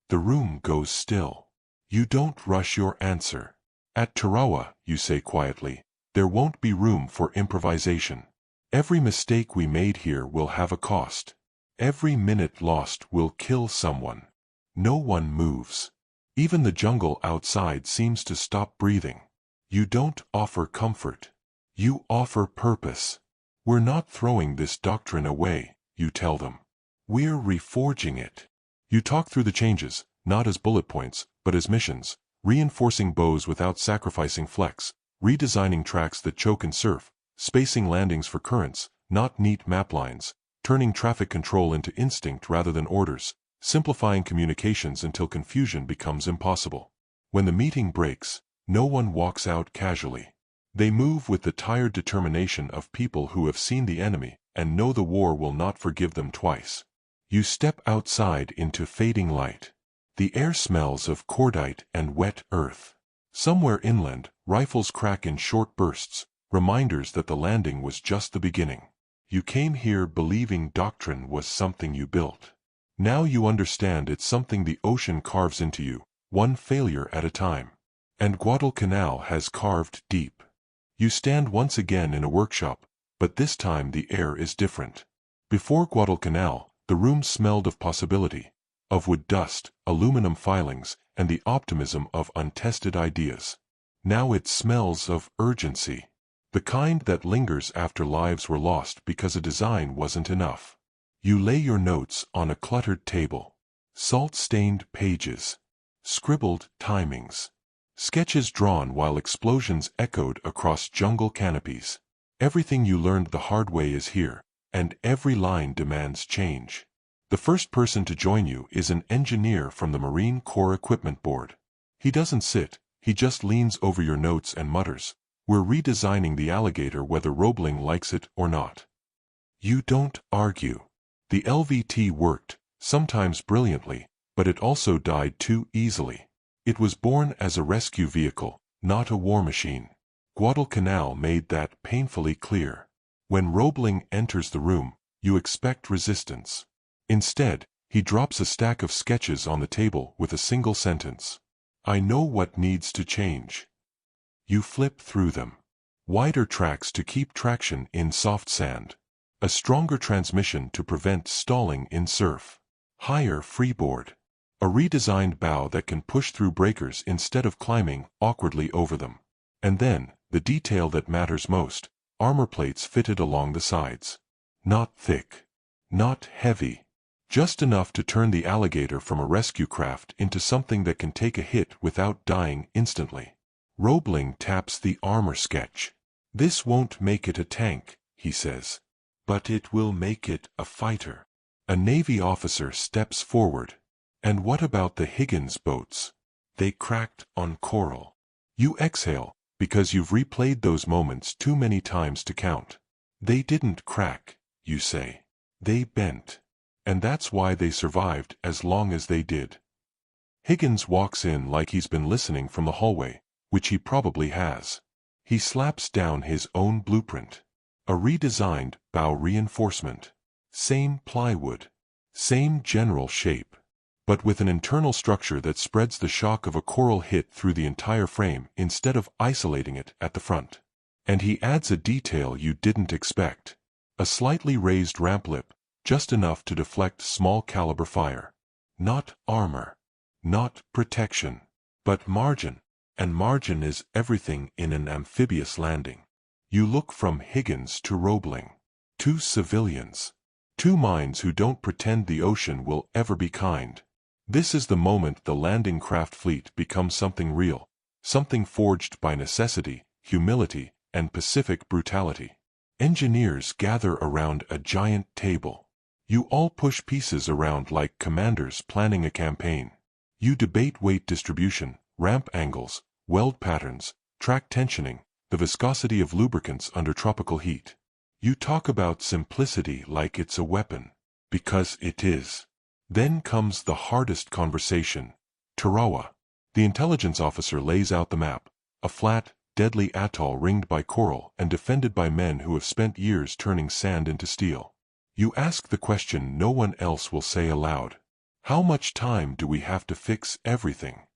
The room goes still. You don't rush your answer. At Tarawa, you say quietly, there won't be room for improvisation. Every mistake we made here will have a cost. Every minute lost will kill someone. No one moves. Even the jungle outside seems to stop breathing. You don't offer comfort. You offer purpose. We're not throwing this doctrine away, you tell them. We're reforging it. You talk through the changes, not as bullet points, but as missions. reinforcing bows without sacrificing flex, redesigning tracks that choke in surf, spacing landings for currents, not neat map lines, turning traffic control into instinct rather than orders, simplifying communications until confusion becomes impossible. When the meeting breaks, no one walks out casually. They move with the tired determination of people who have seen the enemy and know the war will not forgive them twice. You step outside into fading light. The air smells of cordite and wet earth. Somewhere inland, rifles crack in short bursts, reminders that the landing was just the beginning. You came here believing doctrine was something you built. Now you understand it's something the ocean carves into you, one failure at a time. And Guadalcanal has carved deep. You stand once again in a workshop, but this time the air is different. Before Guadalcanal, the room smelled of possibility, of wood dust, aluminum filings, and the optimism of untested ideas. Now it smells of urgency. The kind that lingers after lives were lost because a design wasn't enough. You lay your notes on a cluttered table. Salt-stained pages. Scribbled timings. Sketches drawn while explosions echoed across jungle canopies. Everything you learned the hard way is here, and every line demands change. The first person to join you is an engineer from the Marine Corps Equipment Board. He doesn't sit, he just leans over your notes and mutters, "We're redesigning the Alligator whether Roebling likes it or not." You don't argue. The LVT worked, sometimes brilliantly, but it also died too easily. It was born as a rescue vehicle, not a war machine. Guadalcanal made that painfully clear. When Roebling enters the room, you expect resistance. Instead, he drops a stack of sketches on the table with a single sentence. "I know what needs to change." You flip through them. Wider tracks to keep traction in soft sand. A stronger transmission to prevent stalling in surf. Higher freeboard. A redesigned bow that can push through breakers instead of climbing awkwardly over them. And then, the detail that matters most, armor plates fitted along the sides. Not thick. Not heavy. Just enough to turn the Alligator from a rescue craft into something that can take a hit without dying instantly. Roebling taps the armor sketch. "This won't make it a tank," he says. "But it will make it a fighter." A Navy officer steps forward. "And what about the Higgins boats? They cracked on coral." You exhale, because you've replayed those moments too many times to count. "They didn't crack," you say. "They bent. And that's why they survived as long as they did." Higgins walks in like he's been listening from the hallway, which he probably has. He slaps down his own blueprint. A redesigned bow reinforcement. Same plywood. Same general shape. But with an internal structure that spreads the shock of a coral hit through the entire frame instead of isolating it at the front. And he adds a detail you didn't expect. A slightly raised ramp lip, just enough to deflect small caliber fire. Not armor. Not protection. But margin. And margin is everything in an amphibious landing. You look from Higgins to Roebling. Two civilians. Two minds who don't pretend the ocean will ever be kind. This is the moment the landing craft fleet becomes something real, something forged by necessity, humility, and Pacific brutality. Engineers gather around a giant table. You all push pieces around like commanders planning a campaign. You debate weight distribution, ramp angles, weld patterns, track tensioning, the viscosity of lubricants under tropical heat. You talk about simplicity like it's a weapon. Because it is. Then comes the hardest conversation. Tarawa. The intelligence officer lays out the map, a flat, deadly atoll ringed by coral and defended by men who have spent years turning sand into steel. You ask the question no one else will say aloud. How much time do we have to fix everything?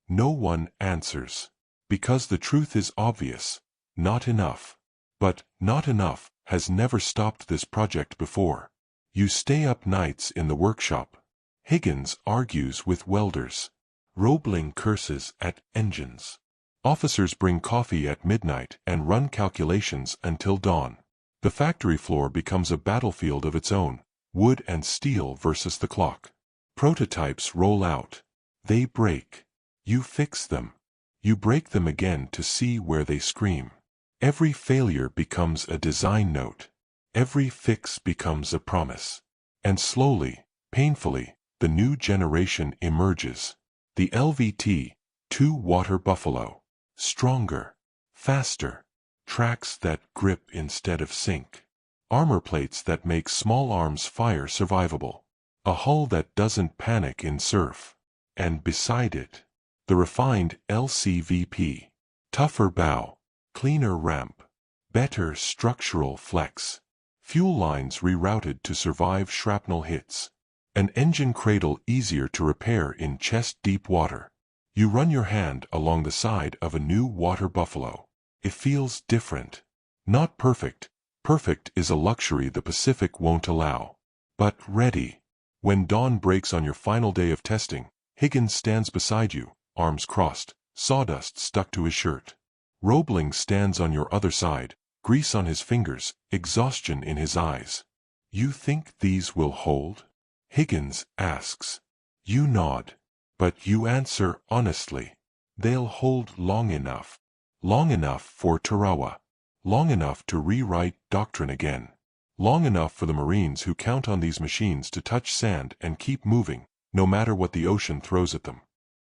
No one answers. Because the truth is obvious. Not enough. But not enough has never stopped this project before. You stay up nights in the workshop. Higgins argues with welders. Roebling curses at engines. Officers bring coffee at midnight and run calculations until dawn. The factory floor becomes a battlefield of its own, wood and steel versus the clock. Prototypes roll out. They break. You fix them. You break them again to see where they scream. Every failure becomes a design note. Every fix becomes a promise. And slowly, painfully, the new generation emerges. The LVT, 2 water buffalo. Stronger, faster, tracks that grip instead of sink. Armor plates that make small arms fire survivable. A hull that doesn't panic in surf. And beside it, the refined LCVP. Tougher bow, cleaner ramp, better structural flex. Fuel lines rerouted to survive shrapnel hits. An engine cradle easier to repair in chest-deep water. You run your hand along the side of a new water buffalo. It feels different. Not perfect. Perfect is a luxury the Pacific won't allow. But ready. When dawn breaks on your final day of testing, Higgins stands beside you, arms crossed, sawdust stuck to his shirt. Roebling stands on your other side, grease on his fingers, exhaustion in his eyes. You think these will hold? Higgins asks. You nod. But you answer honestly. They'll hold long enough. Long enough for Tarawa. Long enough to rewrite doctrine again. Long enough for the Marines who count on these machines to touch sand and keep moving, no matter what the ocean throws at them.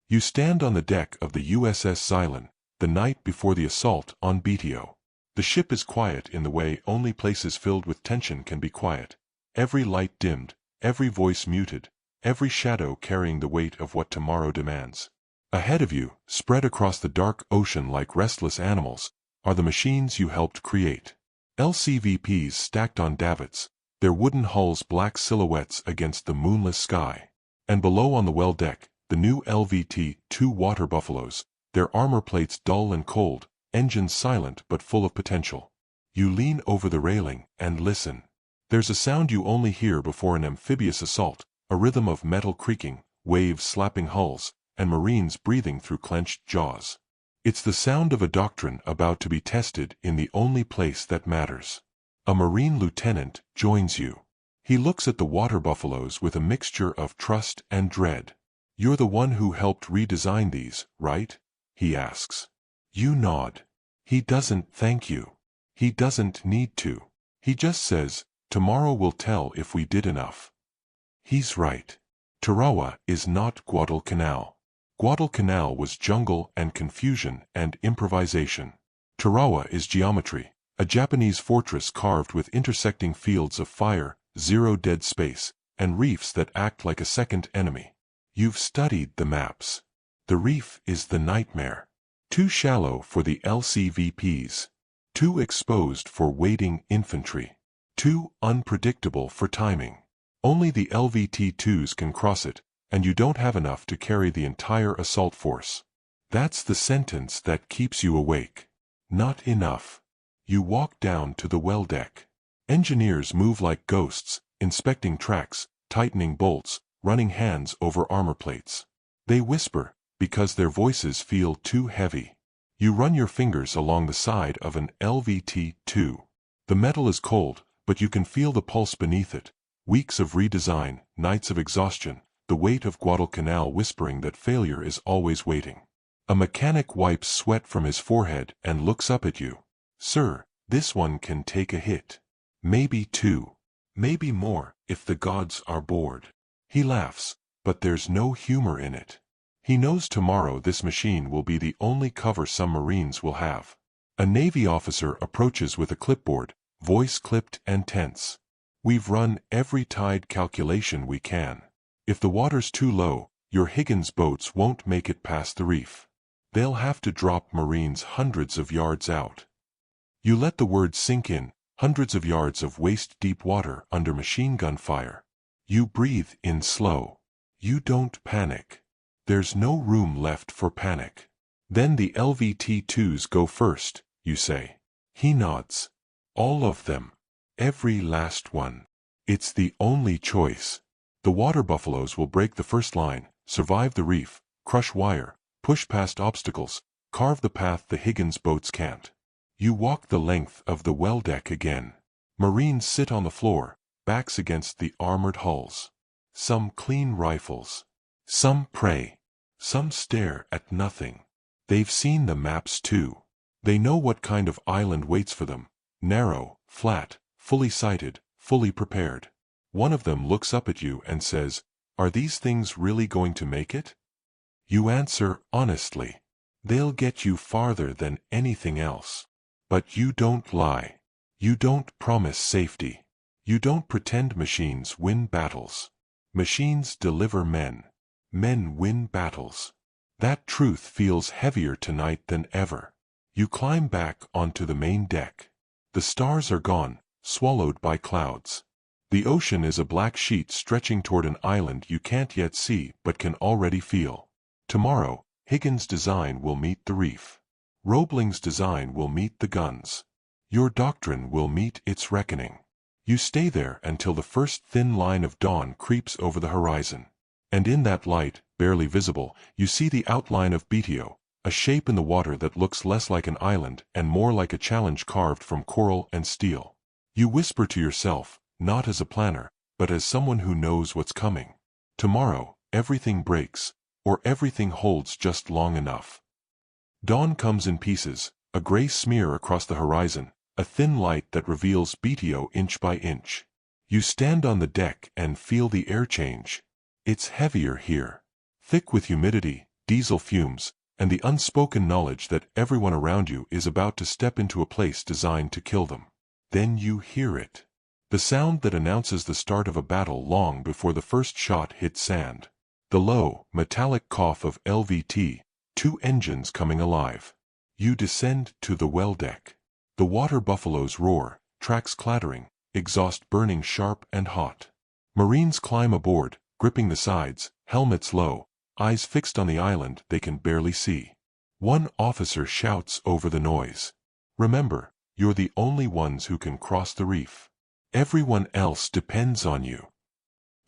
You stand on the deck of the USS Xylan, the night before the assault on BTO. The ship is quiet in the way only places filled with tension can be quiet. Every light dimmed, every voice muted, every shadow carrying the weight of what tomorrow demands. Ahead of you, spread across the dark ocean like restless animals, are the machines you helped create. LCVPs stacked on davits, their wooden hulls black silhouettes against the moonless sky. And below on the well deck, the new LVT, 2 water buffaloes, their armor plates dull and cold, engines silent but full of potential. You lean over the railing and listen. There's a sound you only hear before an amphibious assault, a rhythm of metal creaking, waves slapping hulls, and Marines breathing through clenched jaws. It's the sound of a doctrine about to be tested in the only place that matters. A Marine lieutenant joins you. He looks at the water buffaloes with a mixture of trust and dread. You're the one who helped redesign these, right? He asks. You nod. He doesn't thank you. He doesn't need to. He just says, tomorrow will tell if we did enough. He's right. Tarawa is not Guadalcanal. Guadalcanal was jungle and confusion and improvisation. Tarawa is geometry, a Japanese fortress carved with intersecting fields of fire, zero dead space, and reefs that act like a second enemy. You've studied the maps. The reef is the nightmare. Too shallow for the LCVPs. Too exposed for wading infantry. Too unpredictable for timing. Only the LVT-2s can cross it, and you don't have enough to carry the entire assault force. That's the sentence that keeps you awake. Not enough. You walk down to the well deck. Engineers move like ghosts, inspecting tracks, tightening bolts, running hands over armor plates. They whisper, because their voices feel too heavy. You run your fingers along the side of an LVT-2. The metal is cold, but you can feel the pulse beneath it. Weeks of redesign, nights of exhaustion, the weight of Guadalcanal whispering that failure is always waiting. A mechanic wipes sweat from his forehead and looks up at you. Sir, this one can take a hit. Maybe 2. Maybe more, if the gods are bored. He laughs, but there's no humor in it. He knows tomorrow this machine will be the only cover some Marines will have. A Navy officer approaches with a clipboard, voice clipped and tense. We've run every tide calculation we can. If the water's too low, your Higgins boats won't make it past the reef. They'll have to drop Marines hundreds of yards out. You let the words sink in, hundreds of yards of waist-deep water under machine gun fire. You breathe in slow. You don't panic. There's no room left for panic. Then the LVT-2s go first, you say. He nods. All of them. Every last one. It's the only choice. The water buffaloes will break the first line, survive the reef, crush wire, push past obstacles, carve the path the Higgins boats can't. You walk the length of the well deck again. Marines sit on the floor, backs against the armored hulls. Some clean rifles. Some pray. Some stare at nothing. They've seen the maps too. They know what kind of island waits for them. Narrow, flat, fully sighted, fully prepared. One of them looks up at you and says, "Are these things really going to make it?" You answer honestly. They'll get you farther than anything else. But you don't lie. You don't promise safety. You don't pretend machines win battles. Machines deliver men. Men win battles. That truth feels heavier tonight than ever. You climb back onto the main deck. The stars are gone, swallowed by clouds. The ocean is a black sheet stretching toward an island you can't yet see but can already feel. Tomorrow, Higgins' design will meet the reef. Roebling's design will meet the guns. Your doctrine will meet its reckoning. You stay there until the first thin line of dawn creeps over the horizon. And in that light, barely visible, you see the outline of BTO, a shape in the water that looks less like an island and more like a challenge carved from coral and steel. You whisper to yourself, not as a planner, but as someone who knows what's coming. Tomorrow, everything breaks, or everything holds just long enough. Dawn comes in pieces, a gray smear across the horizon, a thin light that reveals BTO inch by inch. You stand on the deck and feel the air change. It's heavier here. Thick with humidity, diesel fumes, and the unspoken knowledge that everyone around you is about to step into a place designed to kill them. Then you hear it. The sound that announces the start of a battle long before the first shot hits sand. The low, metallic cough of LVT, 2 engines coming alive. You descend to the well deck. The water buffaloes roar, tracks clattering, exhaust burning sharp and hot. Marines climb aboard, gripping the sides, helmets low, eyes fixed on the island they can barely see. One officer shouts over the noise. "Remember, you're the only ones who can cross the reef. Everyone else depends on you."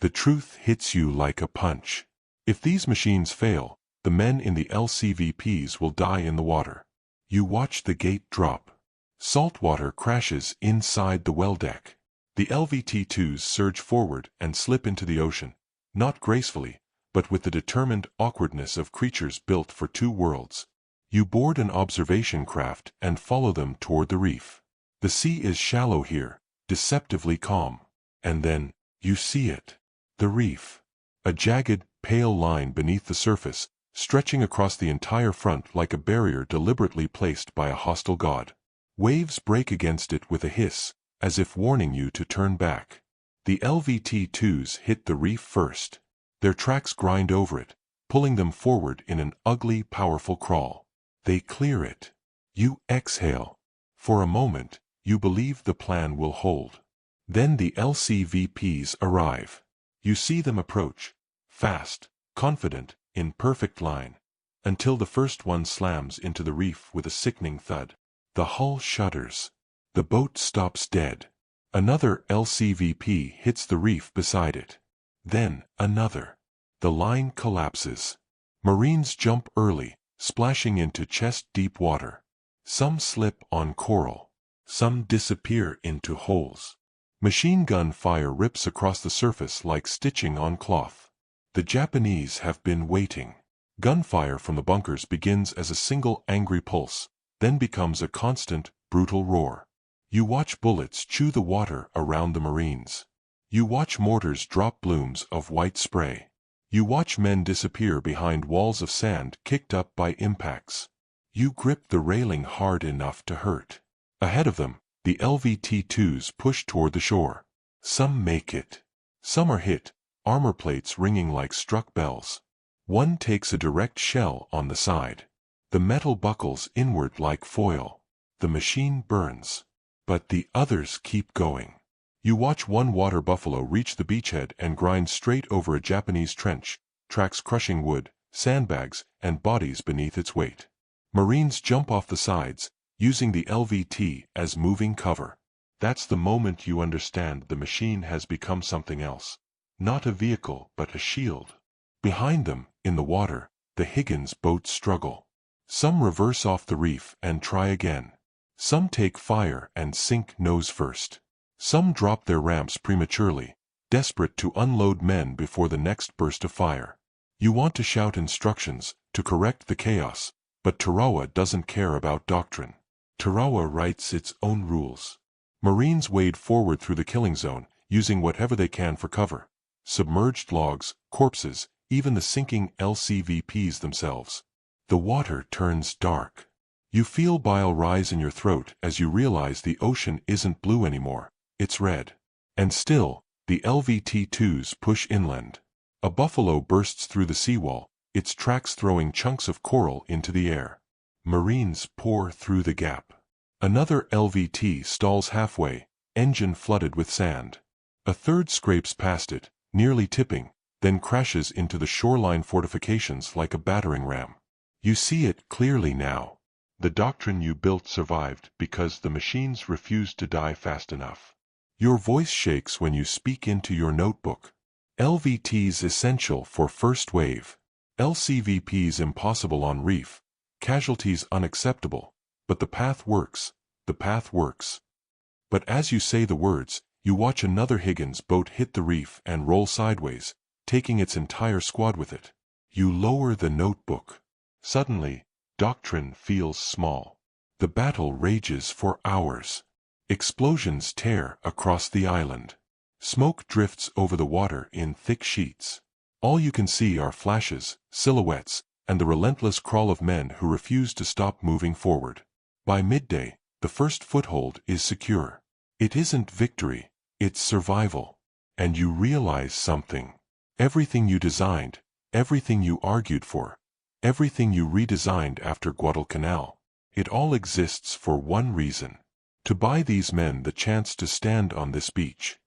The truth hits you like a punch. If these machines fail, the men in the LCVPs will die in the water. You watch the gate drop. Salt water crashes inside the well deck. The LVT-2s surge forward and slip into the ocean, not gracefully, but with the determined awkwardness of creatures built for 2 worlds. You board an observation craft and follow them toward the reef. The sea is shallow here, deceptively calm. And then, you see it. The reef. A jagged, pale line beneath the surface, stretching across the entire front like a barrier deliberately placed by a hostile god. Waves break against it with a hiss, as if warning you to turn back. The LVT-2s hit the reef first. Their tracks grind over it, pulling them forward in an ugly, powerful crawl. They clear it. You exhale. For a moment, you believe the plan will hold. Then the LCVPs arrive. You see them approach, fast, confident, in perfect line, until the first one slams into the reef with a sickening thud. The hull shudders. The boat stops dead. Another LCVP hits the reef beside it. Then, another. The line collapses. Marines jump early, splashing into chest-deep water. Some slip on coral. Some disappear into holes. Machine gun fire rips across the surface like stitching on cloth. The Japanese have been waiting. Gunfire from the bunkers begins as a single angry pulse, then becomes a constant, brutal roar. You watch bullets chew the water around the Marines. You watch mortars drop blooms of white spray. You watch men disappear behind walls of sand kicked up by impacts. You grip the railing hard enough to hurt. Ahead of them, the LVT-2s push toward the shore. Some make it. Some are hit, armor plates ringing like struck bells. One takes a direct shell on the side. The metal buckles inward like foil. The machine burns. But the others keep going. You watch one water buffalo reach the beachhead and grind straight over a Japanese trench, tracks crushing wood, sandbags, and bodies beneath its weight. Marines jump off the sides, using the LVT as moving cover. That's the moment you understand the machine has become something else. Not a vehicle, but a shield. Behind them, in the water, the Higgins boats struggle. Some reverse off the reef and try again. Some take fire and sink nose first. Some drop their ramps prematurely, desperate to unload men before the next burst of fire. You want to shout instructions, to correct the chaos, but Tarawa doesn't care about doctrine. Tarawa writes its own rules. Marines wade forward through the killing zone, using whatever they can for cover. Submerged logs, corpses, even the sinking LVTs themselves. The water turns dark. You feel bile rise in your throat as you realize the ocean isn't blue anymore, it's red. And still, the LVT-2s push inland. A buffalo bursts through the seawall, its tracks throwing chunks of coral into the air. Marines pour through the gap. Another LVT stalls halfway, engine flooded with sand. A third scrapes past it, nearly tipping, then crashes into the shoreline fortifications like a battering ram. You see it clearly now. The doctrine you built survived because the machines refused to die fast enough. Your voice shakes when you speak into your notebook. LVTs essential for first wave. LCVPs impossible on reef. Casualties unacceptable. But the path works. The path works. But as you say the words, you watch another Higgins boat hit the reef and roll sideways, taking its entire squad with it. You lower the notebook. Suddenly, doctrine feels small. The battle rages for hours. Explosions tear across the island. Smoke drifts over the water in thick sheets. All you can see are flashes, silhouettes, and the relentless crawl of men who refuse to stop moving forward. By midday, the first foothold is secure. It isn't victory, it's survival. And you realize something. Everything you designed, everything you argued for, everything you redesigned after Guadalcanal, it all exists for one reason. To buy these men the chance to stand on this beach.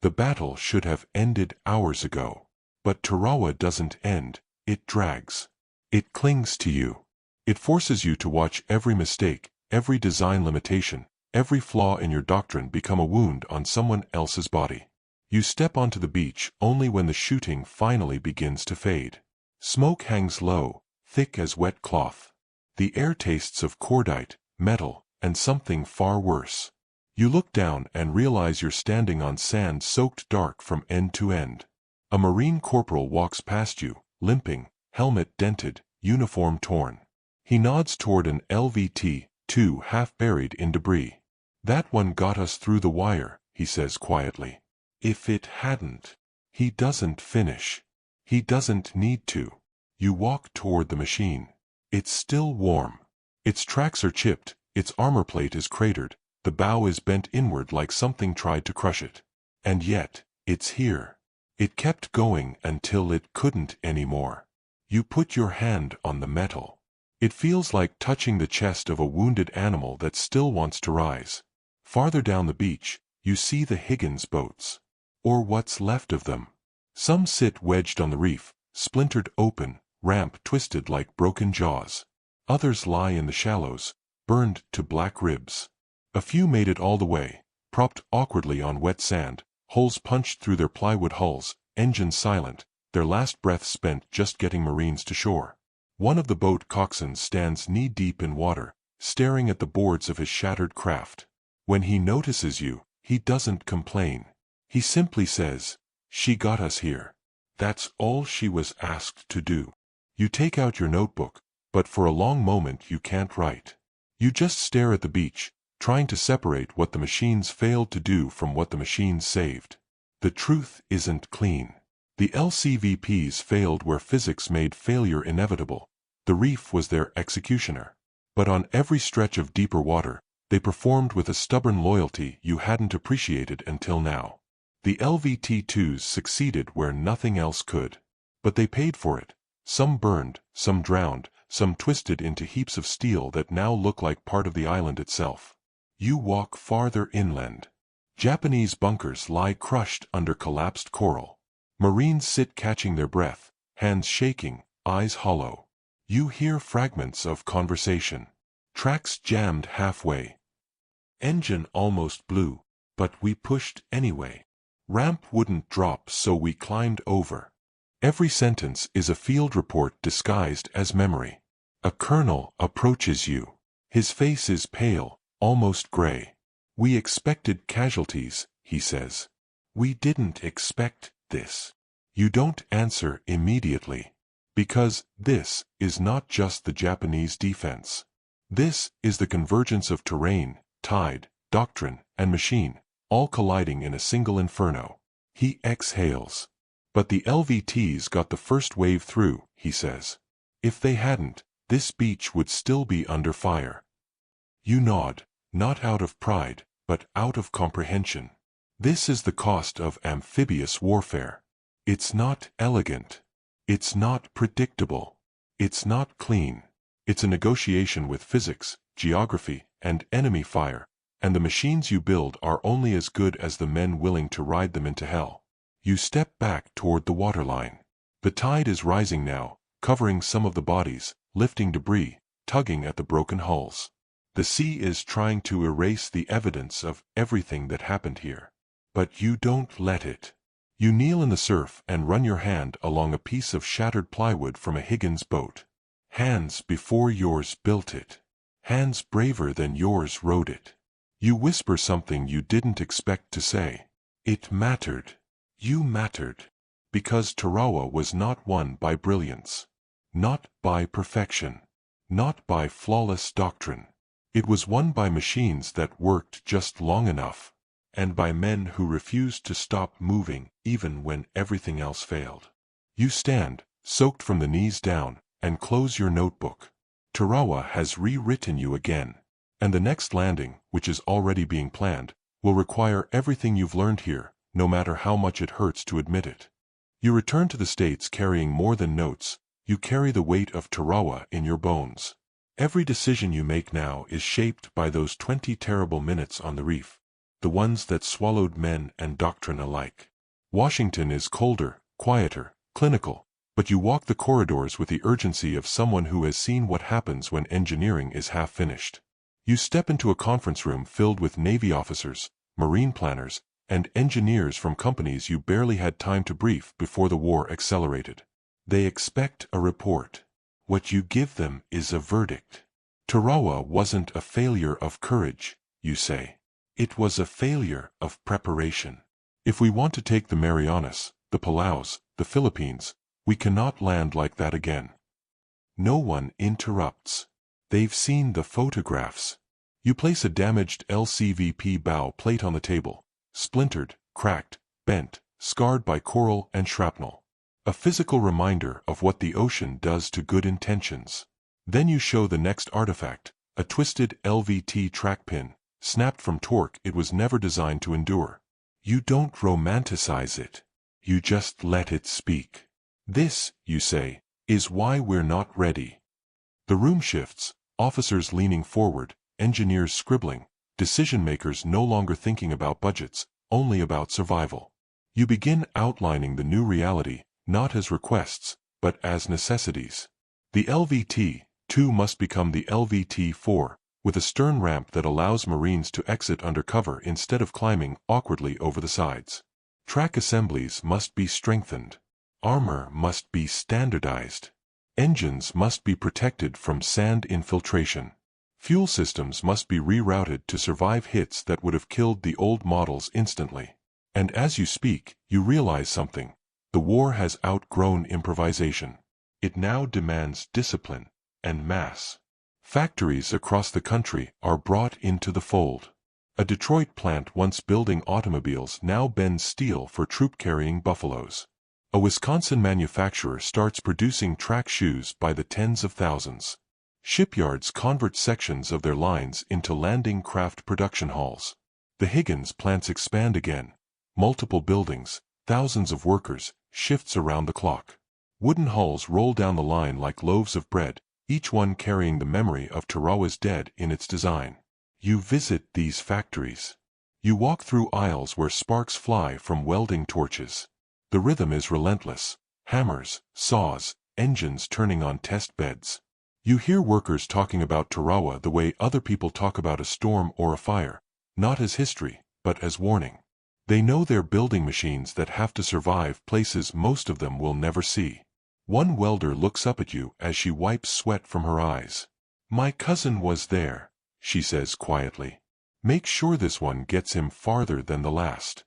The battle should have ended hours ago. But Tarawa doesn't end, it drags. It clings to you. It forces you to watch every mistake, every design limitation, every flaw in your doctrine become a wound on someone else's body. You step onto the beach only when the shooting finally begins to fade. Smoke hangs low, thick as wet cloth. The air tastes of cordite, metal, and something far worse. You look down and realize you're standing on sand soaked dark from end to end. A Marine corporal walks past you, limping, helmet dented, uniform torn. He nods toward an LVT-2 half buried in debris. "That one got us through the wire," he says quietly. "If it hadn't." He doesn't finish. He doesn't need to. You walk toward the machine. It's still warm. Its tracks are chipped, its armor plate is cratered, the bow is bent inward like something tried to crush it. And yet, it's here. It kept going until it couldn't anymore. You put your hand on the metal. It feels like touching the chest of a wounded animal that still wants to rise. Farther down the beach, you see the Higgins boats. Or what's left of them. Some sit wedged on the reef, splintered open, ramp twisted like broken jaws. Others lie in the shallows, burned to black ribs. A few made it all the way, propped awkwardly on wet sand, holes punched through their plywood hulls, engines silent, their last breath spent just getting Marines to shore. One of the boat coxswains stands knee-deep in water, staring at the boards of his shattered craft. When he notices you, he doesn't complain. He simply says, "She got us here." That's all she was asked to do. You take out your notebook, but for a long moment you can't write. You just stare at the beach, trying to separate what the machines failed to do from what the machines saved. The truth isn't clean. The LCVPs failed where physics made failure inevitable. The reef was their executioner. But on every stretch of deeper water, they performed with a stubborn loyalty you hadn't appreciated until now. The LVT-2s succeeded where nothing else could. But they paid for it. Some burned, some drowned, some twisted into heaps of steel that now look like part of the island itself. You walk farther inland. Japanese bunkers lie crushed under collapsed coral. Marines sit catching their breath, hands shaking, eyes hollow. You hear fragments of conversation. Tracks jammed halfway. Engine almost blew, but we pushed anyway. Ramp wouldn't drop, so we climbed over. Every sentence is a field report disguised as memory. A colonel approaches you. His face is pale, almost gray. "We expected casualties," he says. "We didn't expect this." You don't answer immediately. Because this is not just the Japanese defense. This is the convergence of terrain, tide, doctrine, and machine, all colliding in a single inferno. He exhales. But the LVTs got the first wave through, he says. If they hadn't, this beach would still be under fire. You nod, not out of pride, but out of comprehension. This is the cost of amphibious warfare. It's not elegant. It's not predictable. It's not clean. It's a negotiation with physics, geography, and enemy fire, and the machines you build are only as good as the men willing to ride them into hell. You step back toward the waterline. The tide is rising now, covering some of the bodies, lifting debris, tugging at the broken hulls. The sea is trying to erase the evidence of everything that happened here. But you don't let it. You kneel in the surf and run your hand along a piece of shattered plywood from a Higgins boat. Hands before yours built it. Hands braver than yours rode it. You whisper something you didn't expect to say. It mattered. You mattered. Because Tarawa was not won by brilliance. Not by perfection. Not by flawless doctrine. It was won by machines that worked just long enough. And by men who refused to stop moving even when everything else failed. You stand, soaked from the knees down, and close your notebook. Tarawa has rewritten you again. And the next landing, which is already being planned, will require everything you've learned here, no matter how much it hurts to admit it. You return to the States carrying more than notes. You carry the weight of Tarawa in your bones. Every decision you make now is shaped by those 20 terrible minutes on the reef. The ones that swallowed men and doctrine alike. Washington is colder, quieter, clinical, but you walk the corridors with the urgency of someone who has seen what happens when engineering is half finished. You step into a conference room filled with Navy officers, Marine planners, and engineers from companies you barely had time to brief before the war accelerated. They expect a report. What you give them is a verdict. Tarawa wasn't a failure of courage, you say. It was a failure of preparation. If we want to take the Marianas, the Palaus, the Philippines, we cannot land like that again. No one interrupts. They've seen the photographs. You place a damaged LCVP bow plate on the table, splintered, cracked, bent, scarred by coral and shrapnel. A physical reminder of what the ocean does to good intentions. Then you show the next artifact, a twisted LVT track pin, snapped from torque it was never designed to endure. You don't romanticize it. You just let it speak. This, you say, is why we're not ready. The room shifts, officers leaning forward, engineers scribbling, decision-makers no longer thinking about budgets, only about survival. You begin outlining the new reality, not as requests, but as necessities. The LVT-2 must become the LVT-4, with a stern ramp that allows Marines to exit under cover instead of climbing awkwardly over the sides. Track assemblies must be strengthened. Armor must be standardized. Engines must be protected from sand infiltration. Fuel systems must be rerouted to survive hits that would have killed the old models instantly. And as you speak, you realize something. The war has outgrown improvisation. It now demands discipline and mass. Factories across the country are brought into the fold. A Detroit plant once building automobiles now bends steel for troop-carrying buffaloes. A Wisconsin manufacturer starts producing track shoes by the tens of thousands. Shipyards convert sections of their lines into landing craft production halls. The Higgins plants expand again. Multiple buildings, thousands of workers, shifts around the clock. Wooden hulls roll down the line like loaves of bread, each one carrying the memory of Tarawa's dead in its design. You visit these factories. You walk through aisles where sparks fly from welding torches. The rhythm is relentless. Hammers, saws, engines turning on test beds. You hear workers talking about Tarawa the way other people talk about a storm or a fire, not as history, but as warning. They know they're building machines that have to survive places most of them will never see. One welder looks up at you as she wipes sweat from her eyes. "My cousin was there," she says quietly. "Make sure this one gets him farther than the last."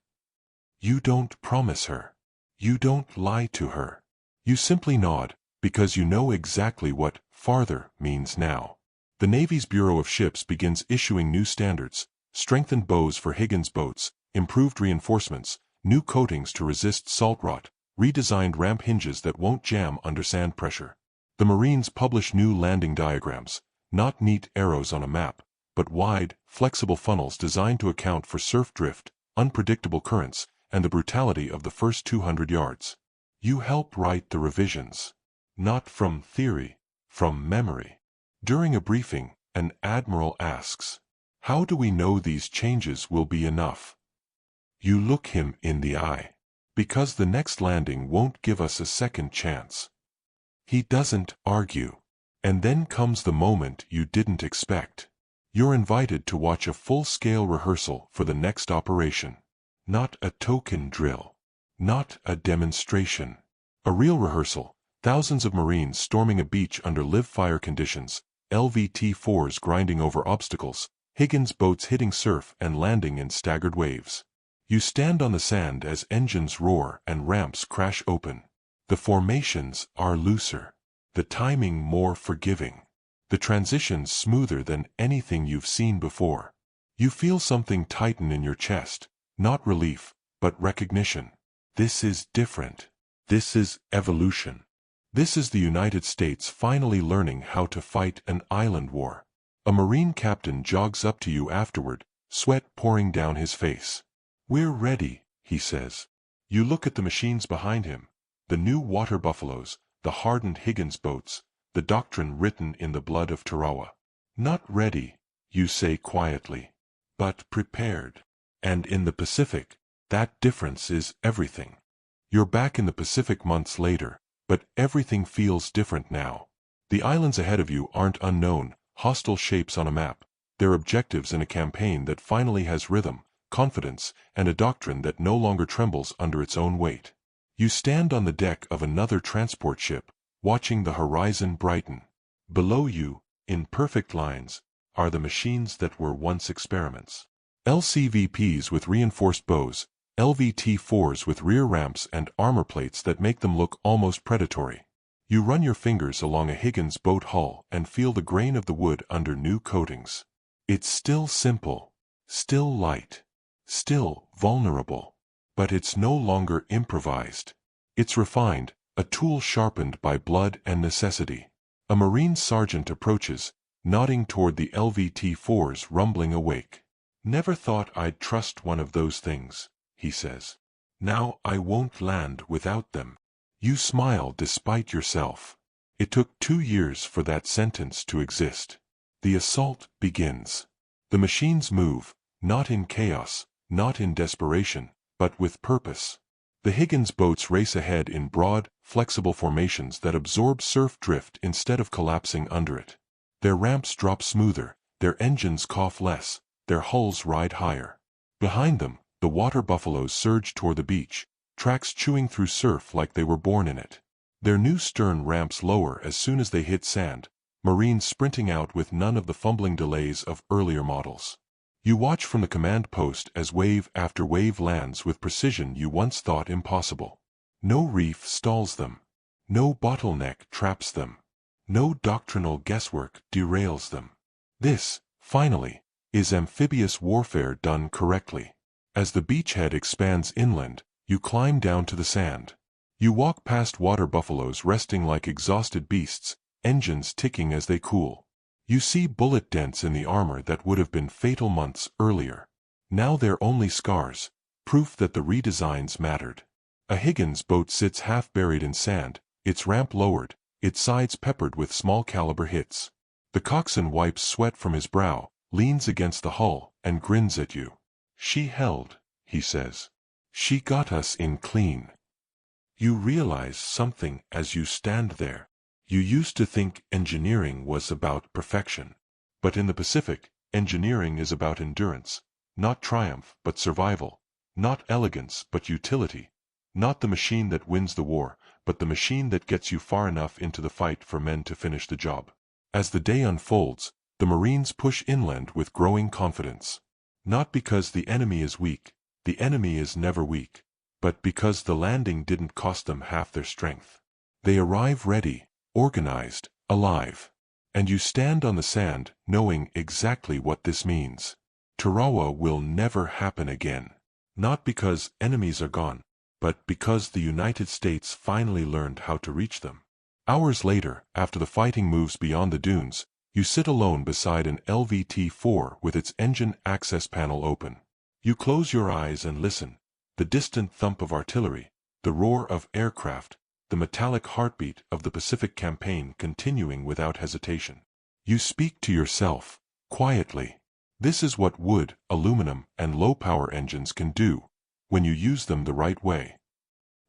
You don't promise her. You don't lie to her. You simply nod, Because you know exactly what farther means now. The Navy's Bureau of Ships begins issuing new standards, strengthened bows for Higgins boats, improved reinforcements, new coatings to resist salt rot, redesigned ramp hinges that won't jam under sand pressure. The Marines publish new landing diagrams, not neat arrows on a map, but wide, flexible funnels designed to account for surf drift, unpredictable currents, and the brutality of the first 200 yards. You help write the revisions. Not from theory, from memory. During a briefing, an admiral asks, "How do we know these changes will be enough?" You look him in the eye. "Because the next landing won't give us a second chance." He doesn't argue. And then comes the moment you didn't expect. You're invited to watch a full-scale rehearsal for the next operation. Not a token drill. Not a demonstration. A real rehearsal. Thousands of Marines storming a beach under live-fire conditions, LVT-4s grinding over obstacles, Higgins boats hitting surf and landing in staggered waves. You stand on the sand as engines roar and ramps crash open. The formations are looser. The timing more forgiving. The transitions smoother than anything you've seen before. You feel something tighten in your chest, not relief, but recognition. This is different. This is evolution. This is the United States finally learning how to fight an island war. A Marine captain jogs up to you afterward, sweat pouring down his face. "We're ready," he says. You look at the machines behind him, the new water buffaloes, the hardened Higgins boats, the doctrine written in the blood of Tarawa. "Not ready," you say quietly, "but prepared." And in the Pacific, that difference is everything. You're back in the Pacific months later, but everything feels different now. The islands ahead of you aren't unknown, hostile shapes on a map. They're objectives in a campaign that finally has rhythm, confidence, and a doctrine that no longer trembles under its own weight. You stand on the deck of another transport ship, watching the horizon brighten. Below you, in perfect lines, are the machines that were once experiments. LCVPs with reinforced bows, LVT-4s with rear ramps and armor plates that make them look almost predatory. You run your fingers along a Higgins boat hull and feel the grain of the wood under new coatings. It's still simple, still light, still vulnerable. But it's no longer improvised. It's refined, a tool sharpened by blood and necessity. A Marine sergeant approaches, nodding toward the LVT-4s rumbling awake. "Never thought I'd trust one of those things," he says. "Now I won't land without them." You smile despite yourself. It took 2 years for that sentence to exist. The assault begins. The machines move, not in chaos, not in desperation, but with purpose. The Higgins boats race ahead in broad, flexible formations that absorb surf drift instead of collapsing under it. Their ramps drop smoother, their engines cough less, their hulls ride higher. Behind them, the water buffaloes surge toward the beach, tracks chewing through surf like they were born in it. Their new stern ramps lower as soon as they hit sand, Marines sprinting out with none of the fumbling delays of earlier models. You watch from the command post as wave after wave lands with precision you once thought impossible. No reef stalls them. No bottleneck traps them. No doctrinal guesswork derails them. This, finally, is amphibious warfare done correctly. As the beachhead expands inland, you climb down to the sand. You walk past water buffaloes resting like exhausted beasts, engines ticking as they cool. You see bullet dents in the armor that would have been fatal months earlier. Now they're only scars, proof that the redesigns mattered. A Higgins boat sits half buried in sand, its ramp lowered, its sides peppered with small caliber hits. The coxswain wipes sweat from his brow, leans against the hull, and grins at you. "She held," he says. "She got us in clean." You realize something as you stand there. You used to think engineering was about perfection. But in the Pacific, engineering is about endurance. Not triumph, but survival. Not elegance, but utility. Not the machine that wins the war, but the machine that gets you far enough into the fight for men to finish the job. As the day unfolds, the Marines push inland with growing confidence. Not because the enemy is weak, the enemy is never weak, but because the landing didn't cost them half their strength. They arrive ready, organized, alive. And you stand on the sand, knowing exactly what this means. Tarawa will never happen again. Not because enemies are gone, but because the United States finally learned how to reach them. Hours later, after the fighting moves beyond the dunes, you sit alone beside an LVT-4 with its engine access panel open. You close your eyes and listen. The distant thump of artillery, the roar of aircraft, the metallic heartbeat of the Pacific campaign continuing without hesitation. You speak to yourself, quietly. This is what wood, aluminum, and low-power engines can do, when you use them the right way.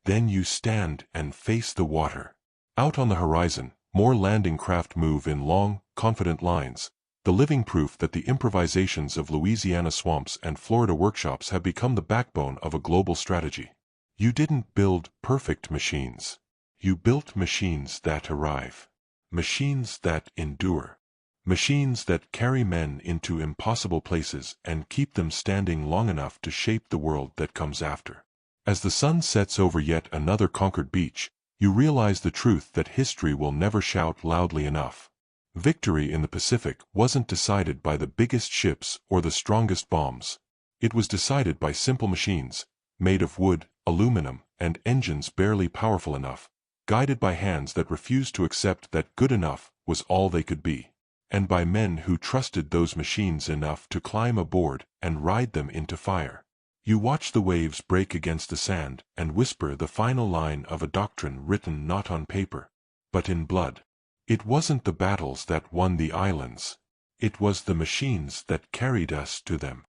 Then you stand and face the water. Out on the horizon, more landing craft move in long, confident lines, the living proof that the improvisations of Louisiana swamps and Florida workshops have become the backbone of a global strategy. You didn't build perfect machines. You built machines that arrive. Machines that endure. Machines that carry men into impossible places and keep them standing long enough to shape the world that comes after. As the sun sets over yet another conquered beach, you realize the truth that history will never shout loudly enough. Victory in the Pacific wasn't decided by the biggest ships or the strongest bombs. It was decided by simple machines, made of wood, aluminum, and engines barely powerful enough, guided by hands that refused to accept that good enough was all they could be, and by men who trusted those machines enough to climb aboard and ride them into fire. You watch the waves break against the sand and whisper the final line of a doctrine written not on paper, but in blood. It wasn't the battles that won the islands. It was the machines that carried us to them.